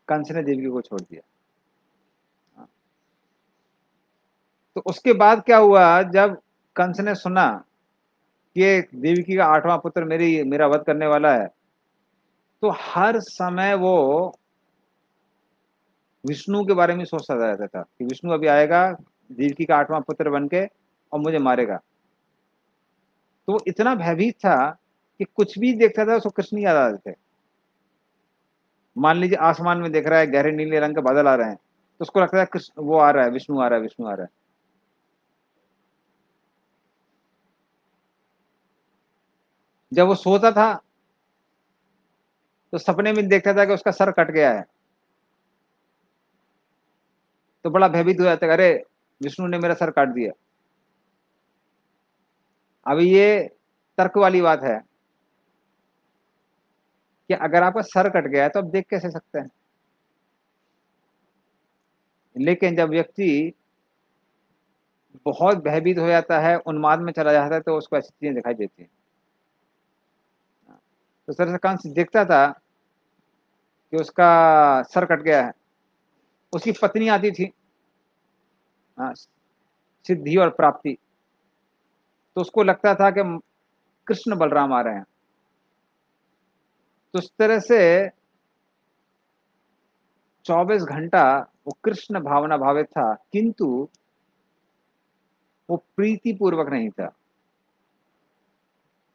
कंस ने देवकी को छोड़ दिया। तो उसके बाद क्या हुआ, जब कंस ने सुना कि देवकी का 8वां पुत्र मेरा वध करने वाला है, तो हर समय वो विष्णु के बारे में सोचता रहता था कि विष्णु अभी आएगा देवकी का 8वां पुत्र बन के और मुझे मारेगा। तो वो इतना भयभीत था कि कुछ भी देखता था उसको कृष्ण याद आ रहे थे। मान लीजिए आसमान में देख रहा है गहरे नीले रंग के बादल आ रहे हैं, तो उसको लगता है कृष्ण वो आ रहा है, विष्णु आ रहा है, विष्णु आ रहा है। जब वो सोता था तो सपने में देखता था कि उसका सर कट गया है, तो बड़ा भयभीत हो जाता है, अरे विष्णु ने मेरा सर काट दिया। अभी ये तर्क वाली बात है कि अगर आपका सर कट गया है तो आप देख कैसे सकते हैं? लेकिन जब व्यक्ति बहुत भयभीत हो जाता है, उन्माद में चला जाता है, तो उसको ऐसी चीजें दिखाई देती हैं। तो सर से कंस देखता था कि उसका सर कट गया है। उसकी पत्नी आती थी, हाँ, सिद्धि और प्राप्ति, तो उसको लगता था कि कृष्ण बलराम आ रहे हैं। तो इस तरह से 24 घंटा वो कृष्ण भावना भावित था, किंतु वो प्रीति पूर्वक नहीं था।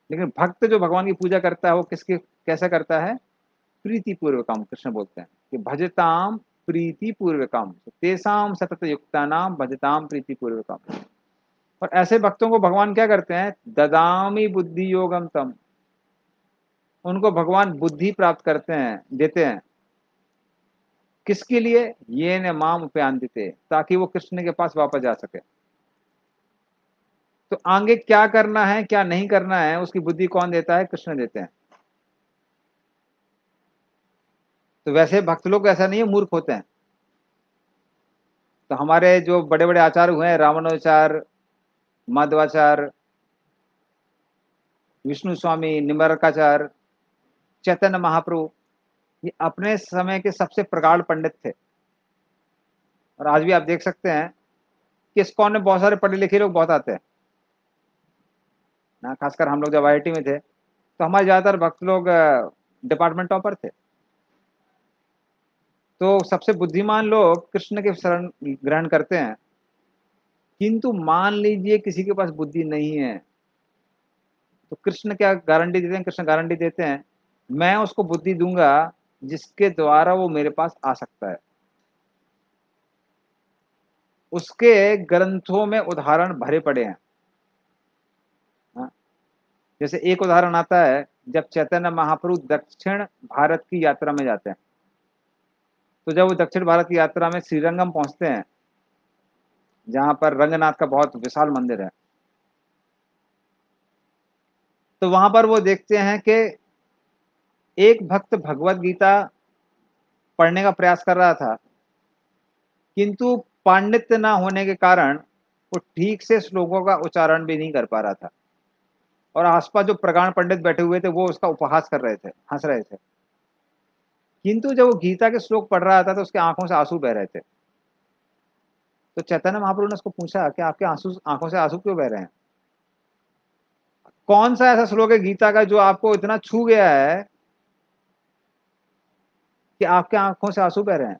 लेकिन भक्त जो भगवान की पूजा करता है वो किसके कैसा करता है? प्रीति पूर्वकम, कृष्ण बोलते हैं कि भजताम प्रीति पूर्वकम, तेसाम सतत युक्तानाम भजताम प्रीति पूर्वकम। और ऐसे भक्तों को भगवान क्या करते हैं, ददामी बुद्धि योगम तम, उनको भगवान बुद्धि प्राप्त करते हैं, देते हैं। किसके लिए, ये न माम उपयांतिते, ताकि वो कृष्ण के पास वापस जा सके। तो आगे क्या करना है क्या नहीं करना है उसकी बुद्धि कौन देता है, कृष्ण देते हैं। तो वैसे भक्त लोग ऐसा नहीं है मूर्ख होते हैं। तो हमारे जो बड़े बड़े आचार्य हुए हैं, रामानुजाचार्य, माधवाचार्य, विष्णु स्वामी, निम्बरकाचार्य, चैतन्य महाप्रभु, ये अपने समय के सबसे प्रगाढ़ पंडित थे। और आज भी आप देख सकते हैं कि इस्कॉन में बहुत सारे पढ़े लिखे लोग बहुत आते हैं ना। खासकर हम लोग जब IIT में थे तो हमारे ज्यादातर भक्त लोग डिपार्टमेंट टॉपर थे। तो सबसे बुद्धिमान लोग कृष्ण के शरण ग्रहण करते हैं। किंतु मान लीजिए किसी के पास बुद्धि नहीं है, तो कृष्ण क्या गारंटी देते हैं, कृष्ण गारंटी देते हैं मैं उसको बुद्धि दूंगा जिसके द्वारा वो मेरे पास आ सकता है। उसके ग्रंथों में उदाहरण भरे पड़े हैं। हाँ, जैसे एक उदाहरण आता है, जब चैतन्य महाप्रभु दक्षिण भारत की यात्रा में जाते हैं, तो जब वो दक्षिण भारत की यात्रा में श्रीरंगम पहुंचते हैं, जहां पर रंगनाथ का बहुत विशाल मंदिर है, तो वहां पर वो देखते हैं कि एक भक्त भगवत गीता पढ़ने का प्रयास कर रहा था, किंतु पांडित्य ना होने के कारण वो ठीक से श्लोकों का उच्चारण भी नहीं कर पा रहा था। और आसपास जो प्रगाढ़ पंडित बैठे हुए थे वो उसका उपहास कर रहे थे, हंस रहे थे। किंतु जब वो गीता के श्लोक पढ़ रहा था तो उसके आंखों से आंसू बह रहे थे। तो चैतन्य महाप्रभु ने उसको पूछा कि आपके आंखों से आंसू क्यों बह रहे हैं, कौन सा ऐसा श्लोक है गीता का जो आपको इतना छू गया है कि आपके आंखों से आंसू बह रहे हैं।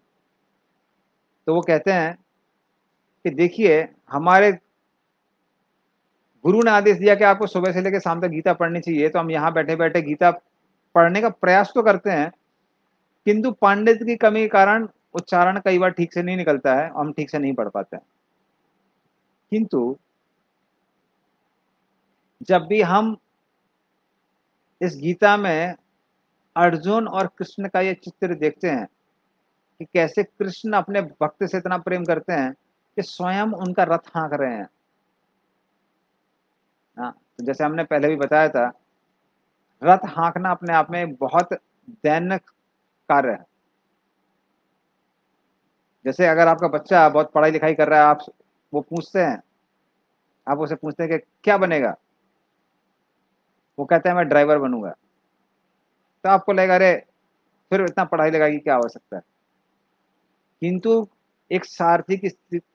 तो वो कहते हैं कि देखिए, हमारे गुरु ने आदेश दिया कि आपको सुबह से लेकर शाम तक गीता पढ़नी चाहिए, तो हम यहाँ बैठे बैठे गीता पढ़ने का प्रयास तो करते हैं, किंतु पांडित्य की कमी के कारण उच्चारण कई बार ठीक से नहीं निकलता है, हम ठीक से नहीं पढ़ पाते हैं। किंतु जब भी हम इस गीता में अर्जुन और कृष्ण का ये चित्र देखते हैं कि कैसे कृष्ण अपने भक्त से इतना प्रेम करते हैं कि स्वयं उनका रथ हाँक रहे हैं। हाँ, तो जैसे हमने पहले भी बताया था, रथ हाँकना अपने आप में बहुत दैन्य कार्य है। जैसे अगर आपका बच्चा बहुत पढ़ाई लिखाई कर रहा है, आप वो पूछते हैं, आप उसे पूछते हैं कि क्या बनेगा, वो कहता है मैं ड्राइवर बनूंगा। तो आपको लगेगा अरे फिर इतना पढ़ाई लिखाई की क्या आवश्यकता है। किंतु एक सारथी की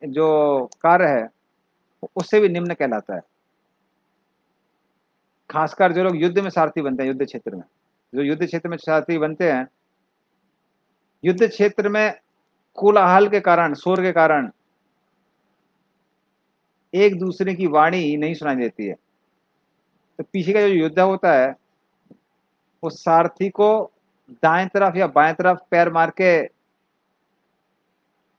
जो कार्य है वो उससे भी निम्न कहलाता है। खासकर जो लोग युद्ध में सारथी बनते हैं, युद्ध क्षेत्र में, जो युद्ध क्षेत्र में सारथी बनते हैं, युद्ध क्षेत्र में कोलाहल के कारण, शोर के कारण एक दूसरे की वाणी नहीं सुनाई देती है। तो पीछे का जो योद्धा होता है वो सारथी को दाएं तरफ या बाएं तरफ पैर मार के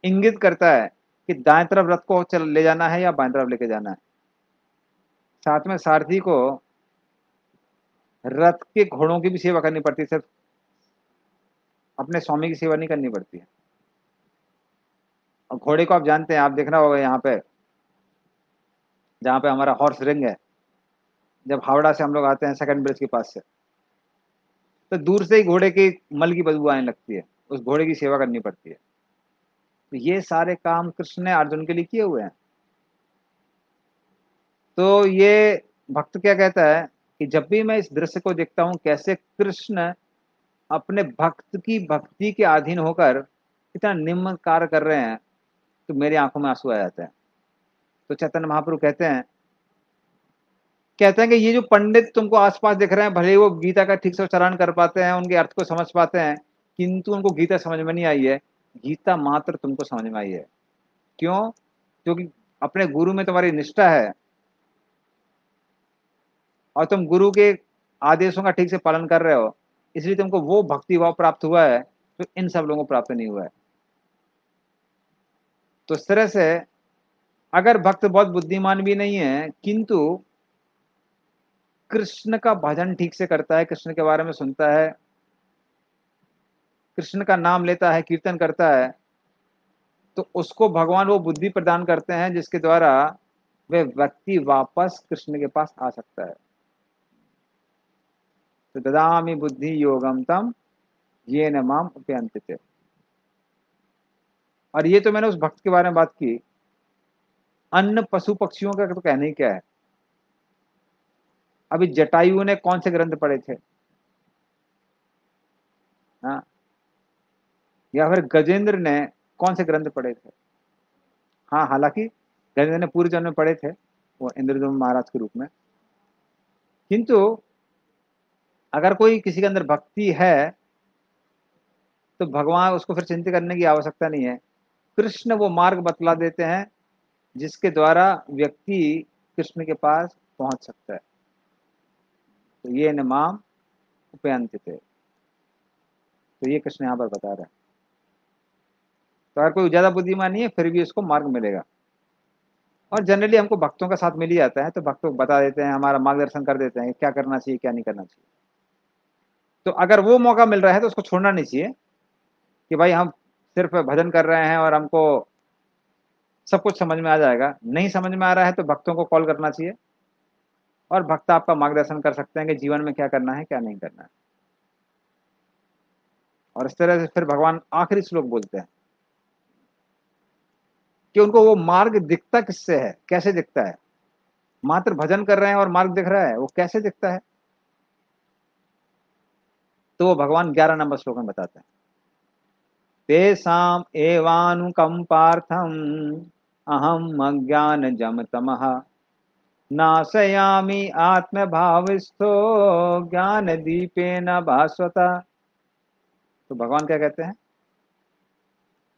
इंगित करता है कि दाएं तरफ रथ को चल ले जाना है या बाएं तरफ लेके जाना है। साथ में सारथी को रथ के घोड़ों की भी सेवा करनी पड़ती है, सिर्फ अपने स्वामी की सेवा नहीं करनी पड़ती है। और घोड़े को आप जानते हैं, आप देखना होगा यहाँ पे जहाँ पे हमारा हॉर्स रिंग है, जब हावड़ा से हम लोग आते हैं सेकंड ब्रिज के पास से, तो दूर से ही घोड़े की मल की बदबू आने लगती है, उस घोड़े की सेवा करनी पड़ती है। तो ये सारे काम कृष्ण ने अर्जुन के लिए किए हुए हैं। तो ये भक्त क्या कहता है कि जब भी मैं इस दृश्य को देखता हूं, कैसे कृष्ण अपने भक्त की भक्ति के अधीन होकर इतना निम्न कार्य कर रहे हैं, तो मेरी आंखों में आंसू आ जाते हैं। तो चैतन्य महाप्रभु कहते हैं कि ये जो पंडित तुमको आसपास दिख रहे हैं, भले ही वो गीता का ठीक से उच्चारण कर पाते हैं, उनके अर्थ को समझ पाते हैं, किंतु उनको गीता समझ में नहीं आई है। गीता मात्र तुमको समझ में आई है। क्यों? क्योंकि अपने गुरु में तुम्हारी निष्ठा है और तुम गुरु के आदेशों का ठीक से पालन कर रहे हो, इसलिए तुमको वो भक्ति भाव प्राप्त हुआ है जो इन सब लोगों को प्राप्त नहीं हुआ है। तो इस तरह से अगर भक्त बहुत बुद्धिमान भी नहीं है किंतु कृष्ण का भजन ठीक से करता है, कृष्ण के बारे में सुनता है, कृष्ण का नाम लेता है, कीर्तन करता है, तो उसको भगवान वो बुद्धि प्रदान करते हैं जिसके द्वारा वह व्यक्ति वापस कृष्ण के पास आ सकता है। तो ददामि बुद्धि योगम तम ये न माम उपयंति। और ये तो मैंने उस भक्त के बारे में बात की। अन्य पशु पक्षियों का तो कहना ही क्या है। अभी जटायु ने कौन से ग्रंथ पढ़े थे? हाँ, या फिर गजेंद्र ने कौन से ग्रंथ पढ़े थे? हाँ, हालांकि गजेंद्र ने पूर्व जन्म में पढ़े थे, वो इंद्रदुम्न महाराज के रूप में। किंतु अगर कोई किसी के अंदर भक्ति है तो भगवान उसको फिर चिंता करने की आवश्यकता नहीं है। कृष्ण वो मार्ग बतला देते हैं जिसके द्वारा व्यक्ति कृष्ण के पास पहुंच सकता है। तो ये न माम उपयंति थे, तो ये कृष्ण यहाँ पर बता रहे हैं। तो अगर कोई ज्यादा बुद्धिमान नहीं है फिर भी उसको मार्ग मिलेगा। और जनरली हमको भक्तों का साथ मिल ही जाता है, तो भक्त लोग बता देते हैं, हमारा मार्गदर्शन कर देते हैं क्या करना चाहिए क्या नहीं करना चाहिए। तो अगर वो मौका मिल रहा है तो उसको छोड़ना नहीं चाहिए कि भाई हम सिर्फ भजन कर रहे हैं और हमको सब कुछ समझ में आ जाएगा। नहीं समझ में आ रहा है तो भक्तों को कॉल करना चाहिए और भक्त आपका मार्गदर्शन कर सकते हैं कि जीवन में क्या करना है क्या नहीं करना है। और इस तरह से फिर भगवान आखिरी श्लोक बोलते हैं कि उनको वो मार्ग दिखता किससे है, कैसे दिखता है। मात्र भजन कर रहे हैं और मार्ग दिख रहा है, वो कैसे दिखता है? तो वो भगवान 11 नंबर श्लोक में बताते हैं। तेषाम एवानुकंपार्थम अहम अज्ञान जम तमः नाशयामि आत्म भाविस्थो ज्ञान दीपेन भास्वता। तो भगवान क्या कहते हैं?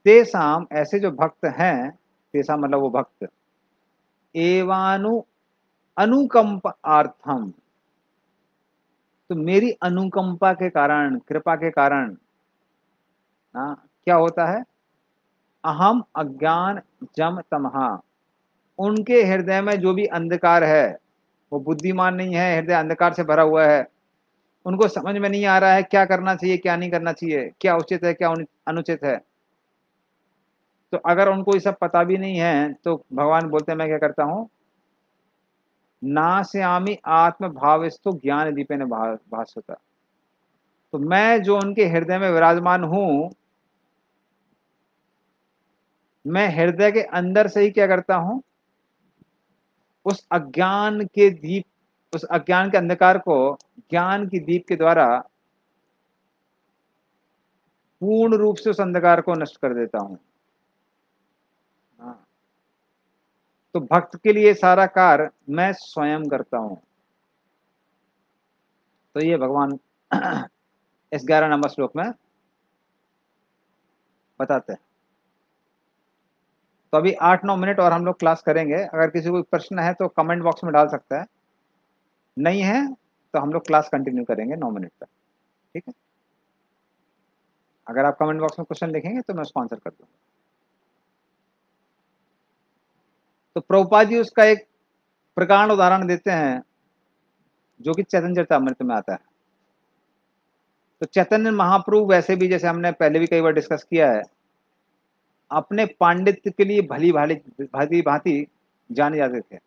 तेषाम ऐसे जो भक्त हैं, तेषाम मतलब वो भक्त, एवानु अनुकंप आर्थम, तो मेरी अनुकंपा के कारण, कृपा के कारण, हाँ, क्या होता है? अहम अज्ञान जम तमहा, उनके हृदय में जो भी अंधकार है, वो बुद्धिमान नहीं है, हृदय अंधकार से भरा हुआ है, उनको समझ में नहीं आ रहा है क्या करना चाहिए क्या नहीं करना चाहिए, क्या उचित है क्या अनुचित है। तो अगर उनको ये सब पता भी नहीं है तो भगवान बोलते हैं मैं क्या करता हूं, नास्यामि आत्म भावस्थो ज्ञान दीपेन भास्वता। तो मैं जो उनके हृदय में विराजमान हूं, मैं हृदय के अंदर से ही क्या करता हूं, उस अज्ञान के दीप, उस अज्ञान के अंधकार को ज्ञान की दीप के द्वारा पूर्ण रूप से उस अंधकार को नष्ट कर देता हूं। हाँ, तो भक्त के लिए सारा कार्य मैं स्वयं करता हूं। तो ये भगवान इस 11 नंबर श्लोक में बताते हैं। तो अभी 8-9 मिनट और हम लोग क्लास करेंगे। अगर किसी को प्रश्न है तो कमेंट बॉक्स में डाल सकता है, नहीं है तो हम लोग क्लास कंटिन्यू करेंगे 9 मिनट तक। ठीक है, अगर आप कमेंट बॉक्स में क्वेश्चन लिखेंगे तो मैं उसको आंसर कर दूंगा। तो प्रभुपाद जी उसका एक प्रकांड उदाहरण देते हैं जो कि चैतन्य चरितामृत में आता है। तो चैतन्य महाप्रभु वैसे भी, जैसे हमने पहले भी कई बार डिस्कस किया है, अपने पांडित्य के लिए भली भाली भांति भांति जाने जाते थे।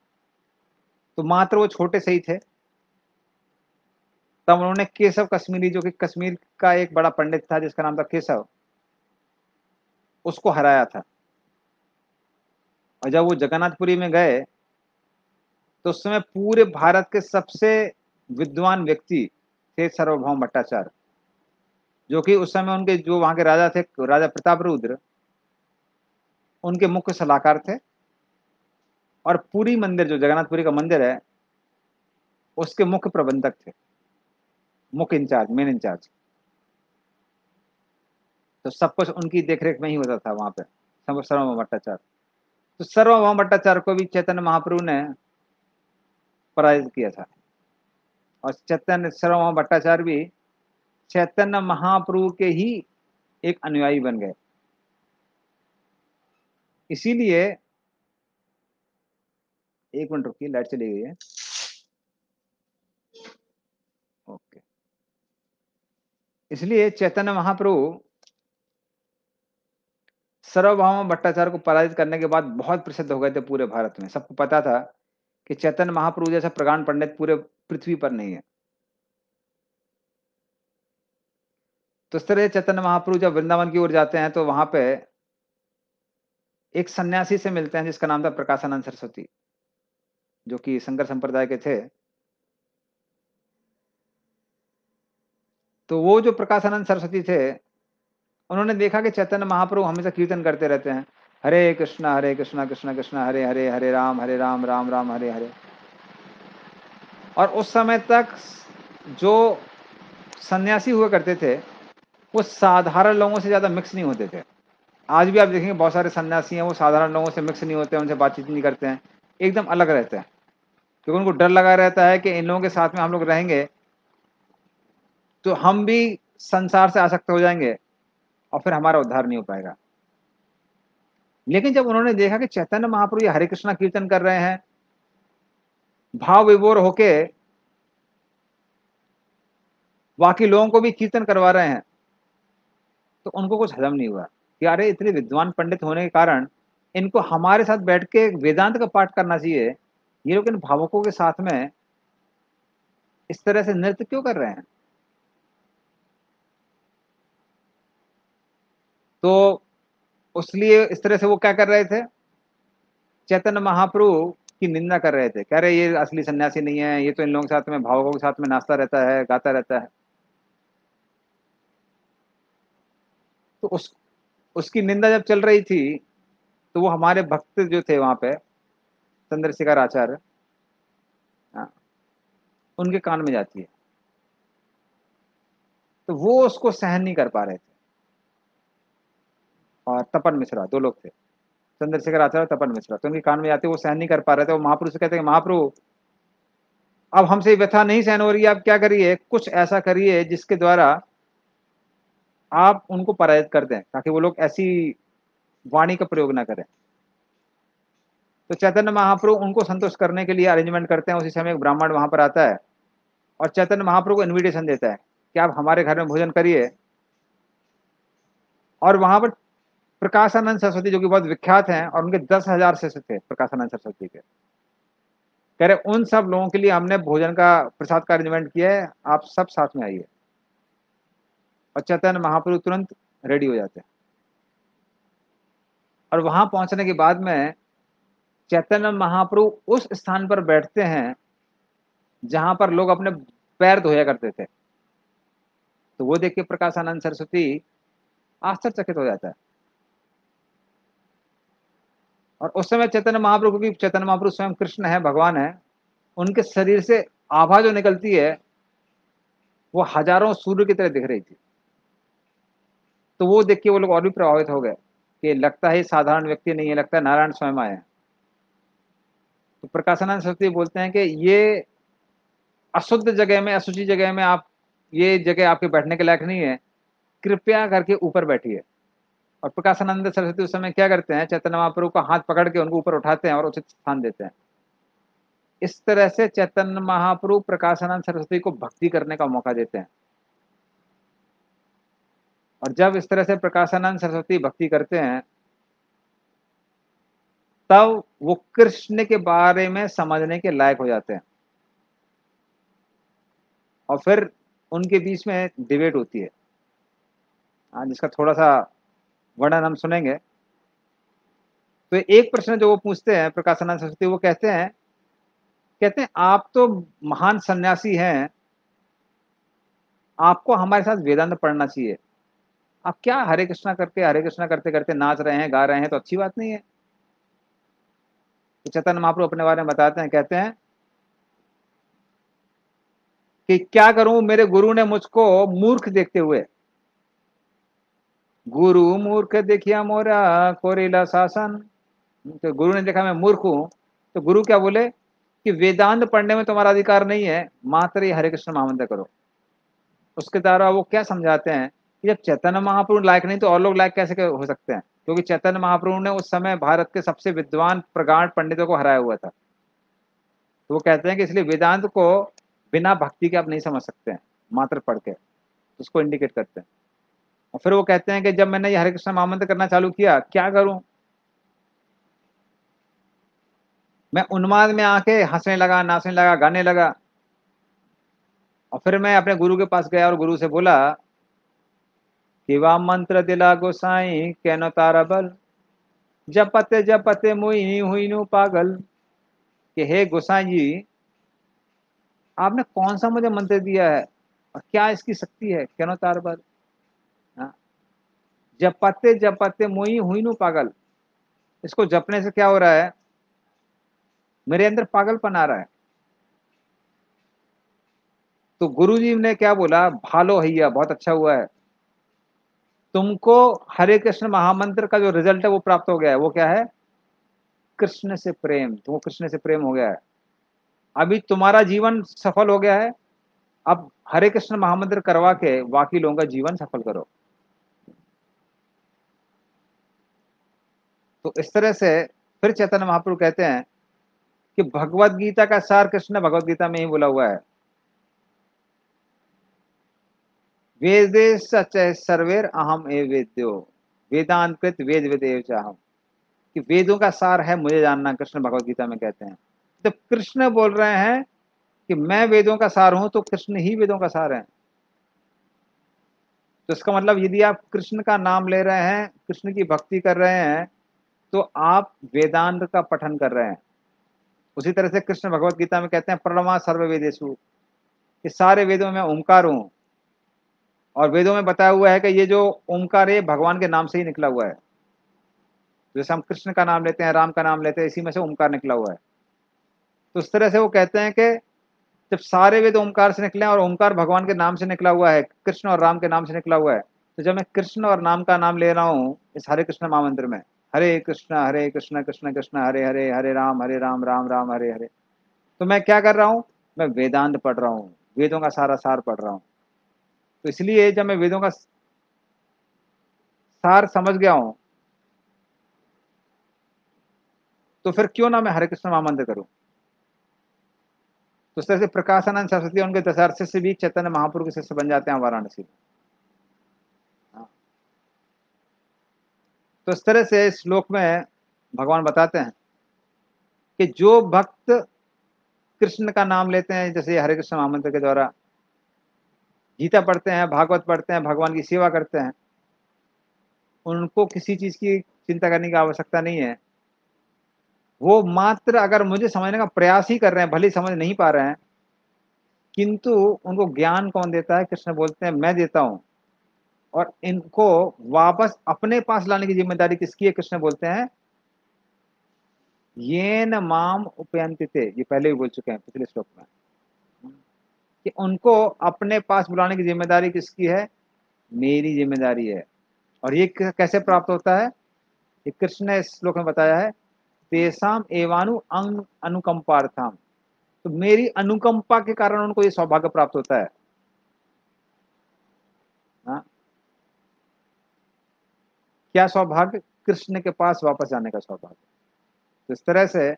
तो मात्र वो छोटे से ही थे तब उन्होंने केशव कश्मीरी, जो कि कश्मीर का एक बड़ा पंडित था जिसका नाम था केशव, उसको हराया था। और जब वो जगन्नाथपुरी में गए तो उस समय पूरे भारत के सबसे विद्वान व्यक्ति थे सार्वभौम भट्टाचार्य, जो कि उस समय उनके जो वहां के राजा थे, राजा प्रताप रुद्र, उनके मुख्य सलाहकार थे। और पूरी मंदिर, जो जगन्नाथपुरी का मंदिर है, उसके मुख्य प्रबंधक थे, मुख्य इंचार्ज, मेन इंचार्ज। तो सब कुछ उनकी देखरेख में ही होता था वहां पे, सार्वभौम भट्टाचार्य। तो सार्वभौम भट्टाचार्य को भी चैतन्य महाप्रभु ने पराजित किया था। और चैतन्य सार्वभौम भट्टाचार्य भी चैतन्य महाप्रभु के ही एक अनुयायी बन गए। इसीलिए एक मिनट रुकिए, लाइट चली गई है। ओके, इसलिए चैतन्य महाप्रभु सर्वभौम भट्टाचार्य को पराजित करने के बाद बहुत प्रसिद्ध हो गए थे पूरे भारत में। सबको पता था कि चैतन्य महाप्रभु जैसा प्रगाढ़ पंडित पूरे पृथ्वी पर नहीं है। तो इस तरह चैतन्य महाप्रभु जब वृंदावन की ओर जाते हैं तो वहां पे एक सन्यासी से मिलते हैं जिसका नाम था प्रकाशानंद सरस्वती, जो कि शंकर संप्रदाय के थे। तो वो जो प्रकाशानंद सरस्वती थे, उन्होंने देखा कि चैतन्य महाप्रभु हमेशा कीर्तन करते रहते हैं, हरे कृष्णा कृष्णा कृष्णा हरे हरे, हरे राम राम राम हरे हरे। और उस समय तक जो सन्यासी हुआ करते थे वो साधारण लोगों से ज्यादा मिक्स नहीं होते थे। आज भी आप देखेंगे बहुत सारे सन्यासी हैं, वो साधारण लोगों से मिक्स नहीं होते हैं, उनसे बातचीत नहीं करते हैं, एकदम अलग रहते हैं, क्योंकि उनको डर लगा रहता है कि इन लोगों के साथ में हम लोग रहेंगे तो हम भी संसार से आसक्त हो जाएंगे और फिर हमारा उद्धार नहीं हो पाएगा। लेकिन जब उन्होंने देखा कि चैतन्य महाप्रभु ये हरे कृष्णा कीर्तन कर रहे हैं, भाव विभोर होके बाकी लोगों को भी कीर्तन करवा रहे हैं, तो उनको कुछ हजम नहीं हुआ कि अरे इतने विद्वान पंडित होने के कारण इनको हमारे साथ बैठ के वेदांत का पाठ करना चाहिए, ये लोग इन भावकों के साथ में इस तरह से नृत्य क्यों कर रहे हैं। तो उसलिए इस तरह से वो क्या कर रहे थे, चैतन्य महाप्रभु की निंदा कर रहे थे, कह रहे ये असली सन्यासी नहीं है, ये तो इन लोगों के साथ में भावकों के साथ में नाचता रहता है, गाता रहता है। तो उसकी निंदा जब चल रही थी तो वो हमारे भक्त जो थे वहां पे, चंद्रशेखर आचार्य, हाँ, उनके कान में जाती है। तो वो उसको सहन नहीं कर पा रहे थे। और तपन मिश्रा, दो लोग थे, चंद्रशेखर आचार्य और तपन मिश्रा, तो उनके कान में जाते, वो सहन नहीं कर पा रहे थे। वो महाप्रभु से कहते हैं, महाप्रभु अब हमसे व्यथा नहीं सहन हो रही है, आप क्या करिए, कुछ ऐसा करिए जिसके द्वारा आप उनको पराजित कर दें, ताकि वो लोग ऐसी वाणी का प्रयोग ना करें। तो चैतन्य महाप्रभु उनको संतुष्ट करने के लिए अरेंजमेंट करते हैं। उसी समय एक ब्राह्मण वहां पर आता है और चैतन्य महाप्रभु को इनविटेशन देता है कि आप हमारे घर में भोजन करिए। और वहां पर प्रकाशानंद सरस्वती, जो कि बहुत विख्यात हैं, और उनके 10,000 शिष्य थे प्रकाशानंद सरस्वती के, कह रहे उन सब लोगों के लिए हमने भोजन का, प्रसाद का अरेंजमेंट किया है, आप सब साथ में आइए। और चैतन्य महाप्रभु तुरंत रेडी हो जाते हैं। और वहां पहुंचने के बाद में चैतन्य महाप्रभु उस स्थान पर बैठते हैं जहां पर लोग अपने पैर धोया करते थे। तो वो देख के प्रकाशानंद सरस्वती आश्चर्यचकित हो जाता है। और उस समय चैतन्य महाप्रभु, क्योंकि चैतन्य महाप्रभु स्वयं कृष्ण है, भगवान है, उनके शरीर से आभा जो निकलती है वो हजारों सूर्य की तरह दिख रही थी। तो वो देख के वो लोग और भी प्रभावित हो गए कि लगता है साधारण व्यक्ति नहीं है, लगता है नारायण स्वयं आए हैं। तो प्रकाशानंद सरस्वती बोलते हैं कि ये अशुद्ध जगह में, अशुचि जगह में आप, ये जगह आपके बैठने के लायक नहीं है, कृपया करके ऊपर बैठिए। और प्रकाशानंद सरस्वती उस समय क्या करते हैं, चैतन्य महाप्रभु का हाथ पकड़ के उनको ऊपर उठाते हैं और उचित स्थान देते हैं। इस तरह से चैतन्य महाप्रभु प्रकाशानंद सरस्वती को भक्ति करने का मौका देते हैं। और जब इस तरह से प्रकाशानंद सरस्वती भक्ति करते हैं, तब वो कृष्ण के बारे में समझने के लायक हो जाते हैं। और फिर उनके बीच में डिबेट होती है, जिसका थोड़ा सा वर्णन हम सुनेंगे। तो एक प्रश्न जो वो पूछते हैं प्रकाशानंद सरस्वती, वो कहते हैं आप तो महान सन्यासी हैं, आपको हमारे साथ वेदांत पढ़ना चाहिए। आप क्या हरे कृष्णा करके, हरे कृष्णा करते करते नाच रहे हैं, गा रहे हैं, तो अच्छी बात नहीं है। तो चैतन्य महाप्रभु अपने बारे में बताते हैं, कहते हैं कि क्या करूं, मेरे गुरु ने मुझको मूर्ख देखते हुए, गुरु मूर्ख देखिया मोरा कोरेला शासन, तो गुरु ने देखा मैं मूर्ख हूं, तो गुरु क्या बोले कि वेदांत पढ़ने में तुम्हारा अधिकार नहीं है, मात्र ये हरे कृष्ण महामंत्र करो। उसके द्वारा वो क्या समझाते हैं कि जब चैतन्य महाप्रभु लायक नहीं तो और लोग लायक कैसे हो सकते हैं, क्योंकि चैतन्य महाप्रभु ने उस समय भारत के सबसे विद्वान प्रगाढ़ पंडितों को हराया हुआ था। तो वो कहते हैं कि इसलिए वेदांत को बिना भक्ति के आप नहीं समझ सकते हैं, मात्र पढ़ के, उसको इंडिकेट करते हैं। और फिर वो कहते हैं कि जब मैंने ये हरे कृष्ण महामंत्र करना चालू किया, क्या करूं, मैं उन्माद में आके हंसने लगा, नाचने लगा, गाने लगा। और फिर मैं अपने गुरु के पास गया और गुरु से बोला कि वाह मंत्र दिला गोसाई कैनो तारा बल, जपते जपते मुई हुई नू पागल, कि हे गोसाई जी, आपने कौन सा मुझे मंत्र दिया है और क्या इसकी शक्ति है, कैनो तारा बल। हाँ, जपते जपते मुई हुई नू पागल, इसको जपने से क्या हो रहा है, मेरे अंदर पागलपन आ रहा है। तो गुरु जी ने क्या बोला, भालो हैया, बहुत अच्छा हुआ है, तुमको हरे कृष्ण महामंत्र का जो रिजल्ट है वो प्राप्त हो गया है। वो क्या है, कृष्ण से प्रेम, तुमको कृष्ण से प्रेम हो गया है, अभी तुम्हारा जीवन सफल हो गया है। अब हरे कृष्ण महामंत्र करवा के बाकी लोगों का जीवन सफल करो। तो इस तरह से फिर चैतन्य महाप्रभु कहते हैं कि भगवत गीता का सार कृष्ण भगवत गीता में ही बोला हुआ है, वेदे सच सर्वेर अहम ए वेद्यो, वेदांत वेद वेदेव चाहम, कि वेदों का सार है मुझे जानना, कृष्ण भगवत गीता में कहते हैं। जब कृष्ण बोल रहे हैं कि मैं वेदों का सार हूं, तो कृष्ण ही वेदों का सार है। तो इसका मतलब यदि आप कृष्ण का नाम ले रहे हैं, कृष्ण की भक्ति कर रहे हैं, तो आप वेदांत का पठन कर रहे हैं। उसी तरह से कृष्ण भगवत गीता में कहते हैं प्रणमा सर्व वेदेषु, कि सारे वेदों में ओंकार हूं, और वेदों में बताया हुआ है कि ये जो ओंकार है भगवान के नाम से ही निकला हुआ है। जैसे हम कृष्ण का नाम लेते हैं, राम का नाम लेते हैं, इसी में से ओंकार निकला हुआ है। तो उस तरह से वो कहते हैं कि जब सारे वेद ओंकार से निकले और ओंकार भगवान के नाम से निकला हुआ है, कृष्ण और राम के नाम से निकला हुआ है, तो जब मैं कृष्ण और नाम का नाम ले रहा हूँ इस हरे कृष्ण महामंत्र में, हरे कृष्ण कृष्ण कृष्ण हरे हरे, हरे राम राम राम हरे हरे, तो मैं क्या कर रहा हूँ, मैं वेदांत पढ़ रहा हूँ, वेदों का सारा सार पढ़ रहा हूँ। तो इसलिए जब मैं वेदों का सार समझ गया हूँ, तो फिर क्यों ना मैं हरे कृष्ण महामंत्र करूं। तो इस तरह से प्रकाशानंद सरस्वती और उनके दशार्थ से भी चैतन्य महाप्रभु के शिष्य बन जाते हैं वाराणसी में। हाँ। तो इस तरह से इस श्लोक में भगवान बताते हैं कि जो भक्त कृष्ण का नाम लेते हैं, जैसे हरे कृष्ण महामंत्र के द्वारा गीता पढ़ते हैं, भागवत पढ़ते हैं, भगवान की सेवा करते हैं, उनको किसी चीज की चिंता करने की आवश्यकता नहीं है। वो मात्र अगर मुझे समझने का प्रयास ही कर रहे हैं, भले ही समझ नहीं पा रहे हैं, किंतु उनको ज्ञान कौन देता है, कृष्ण बोलते हैं मैं देता हूं। और इनको वापस अपने पास लाने की जिम्मेदारी किसकी है, कृष्ण बोलते हैं ये न माम उपयंति थे, ये पहले भी बोल चुके हैं पिछले श्लोक में, कि उनको अपने पास बुलाने की जिम्मेदारी किसकी है, मेरी जिम्मेदारी है। और ये कैसे प्राप्त होता है, ये कृष्ण ने इस श्लोक में बताया है, तेसाम एवानु अंग अनुकंपार्थम, तो मेरी अनुकंपा के कारण उनको ये सौभाग्य प्राप्त होता है। हाँ? क्या सौभाग्य, कृष्ण के पास वापस जाने का सौभाग्य। तो इस तरह से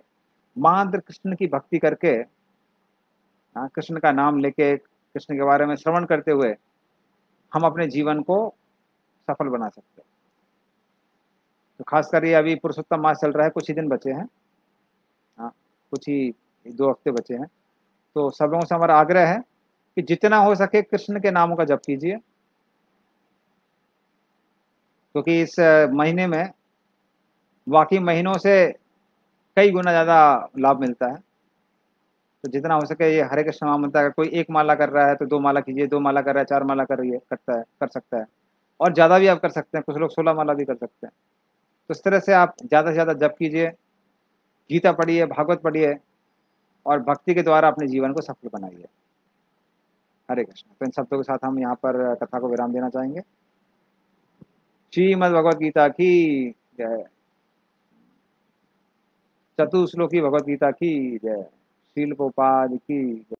मात्र कृष्ण की भक्ति करके, हाँ, कृष्ण का नाम लेके, कृष्ण के बारे में श्रवण करते हुए हम अपने जीवन को सफल बना सकते हैं। तो खासकर ये अभी पुरुषोत्तम मास चल रहा है, कुछ ही दिन बचे हैं। हाँ, कुछ ही 2 हफ्ते बचे हैं। तो सब लोगों से हमारा आग्रह है कि जितना हो सके कृष्ण के नामों का जप कीजिए, क्योंकि इस महीने में बाकी महीनों से कई गुना ज्यादा लाभ मिलता है। तो जितना हो सके ये हरे कृष्ण महामंत्र, अगर कोई 1 माला कर रहा है तो 2 माला कीजिए, 2 माला कर रहा है 4 माला कर रही है, करता है, कर सकता है। और ज्यादा भी आप कर सकते हैं, कुछ लोग 16 माला भी कर सकते हैं। तो इस तरह से आप ज्यादा से ज्यादा जप कीजिए, गीता पढ़िए, भागवत पढ़िए, और भक्ति के द्वारा अपने जीवन को सफल बनाइए। हरे कृष्ण। तो इन शब्दों के साथ हम यहाँ पर कथा को विराम देना चाहेंगे। श्रीमद् भगवद गीता की जय। चतुश्लोकी भगवद गीता की जय। शील प्रोपाद की जय।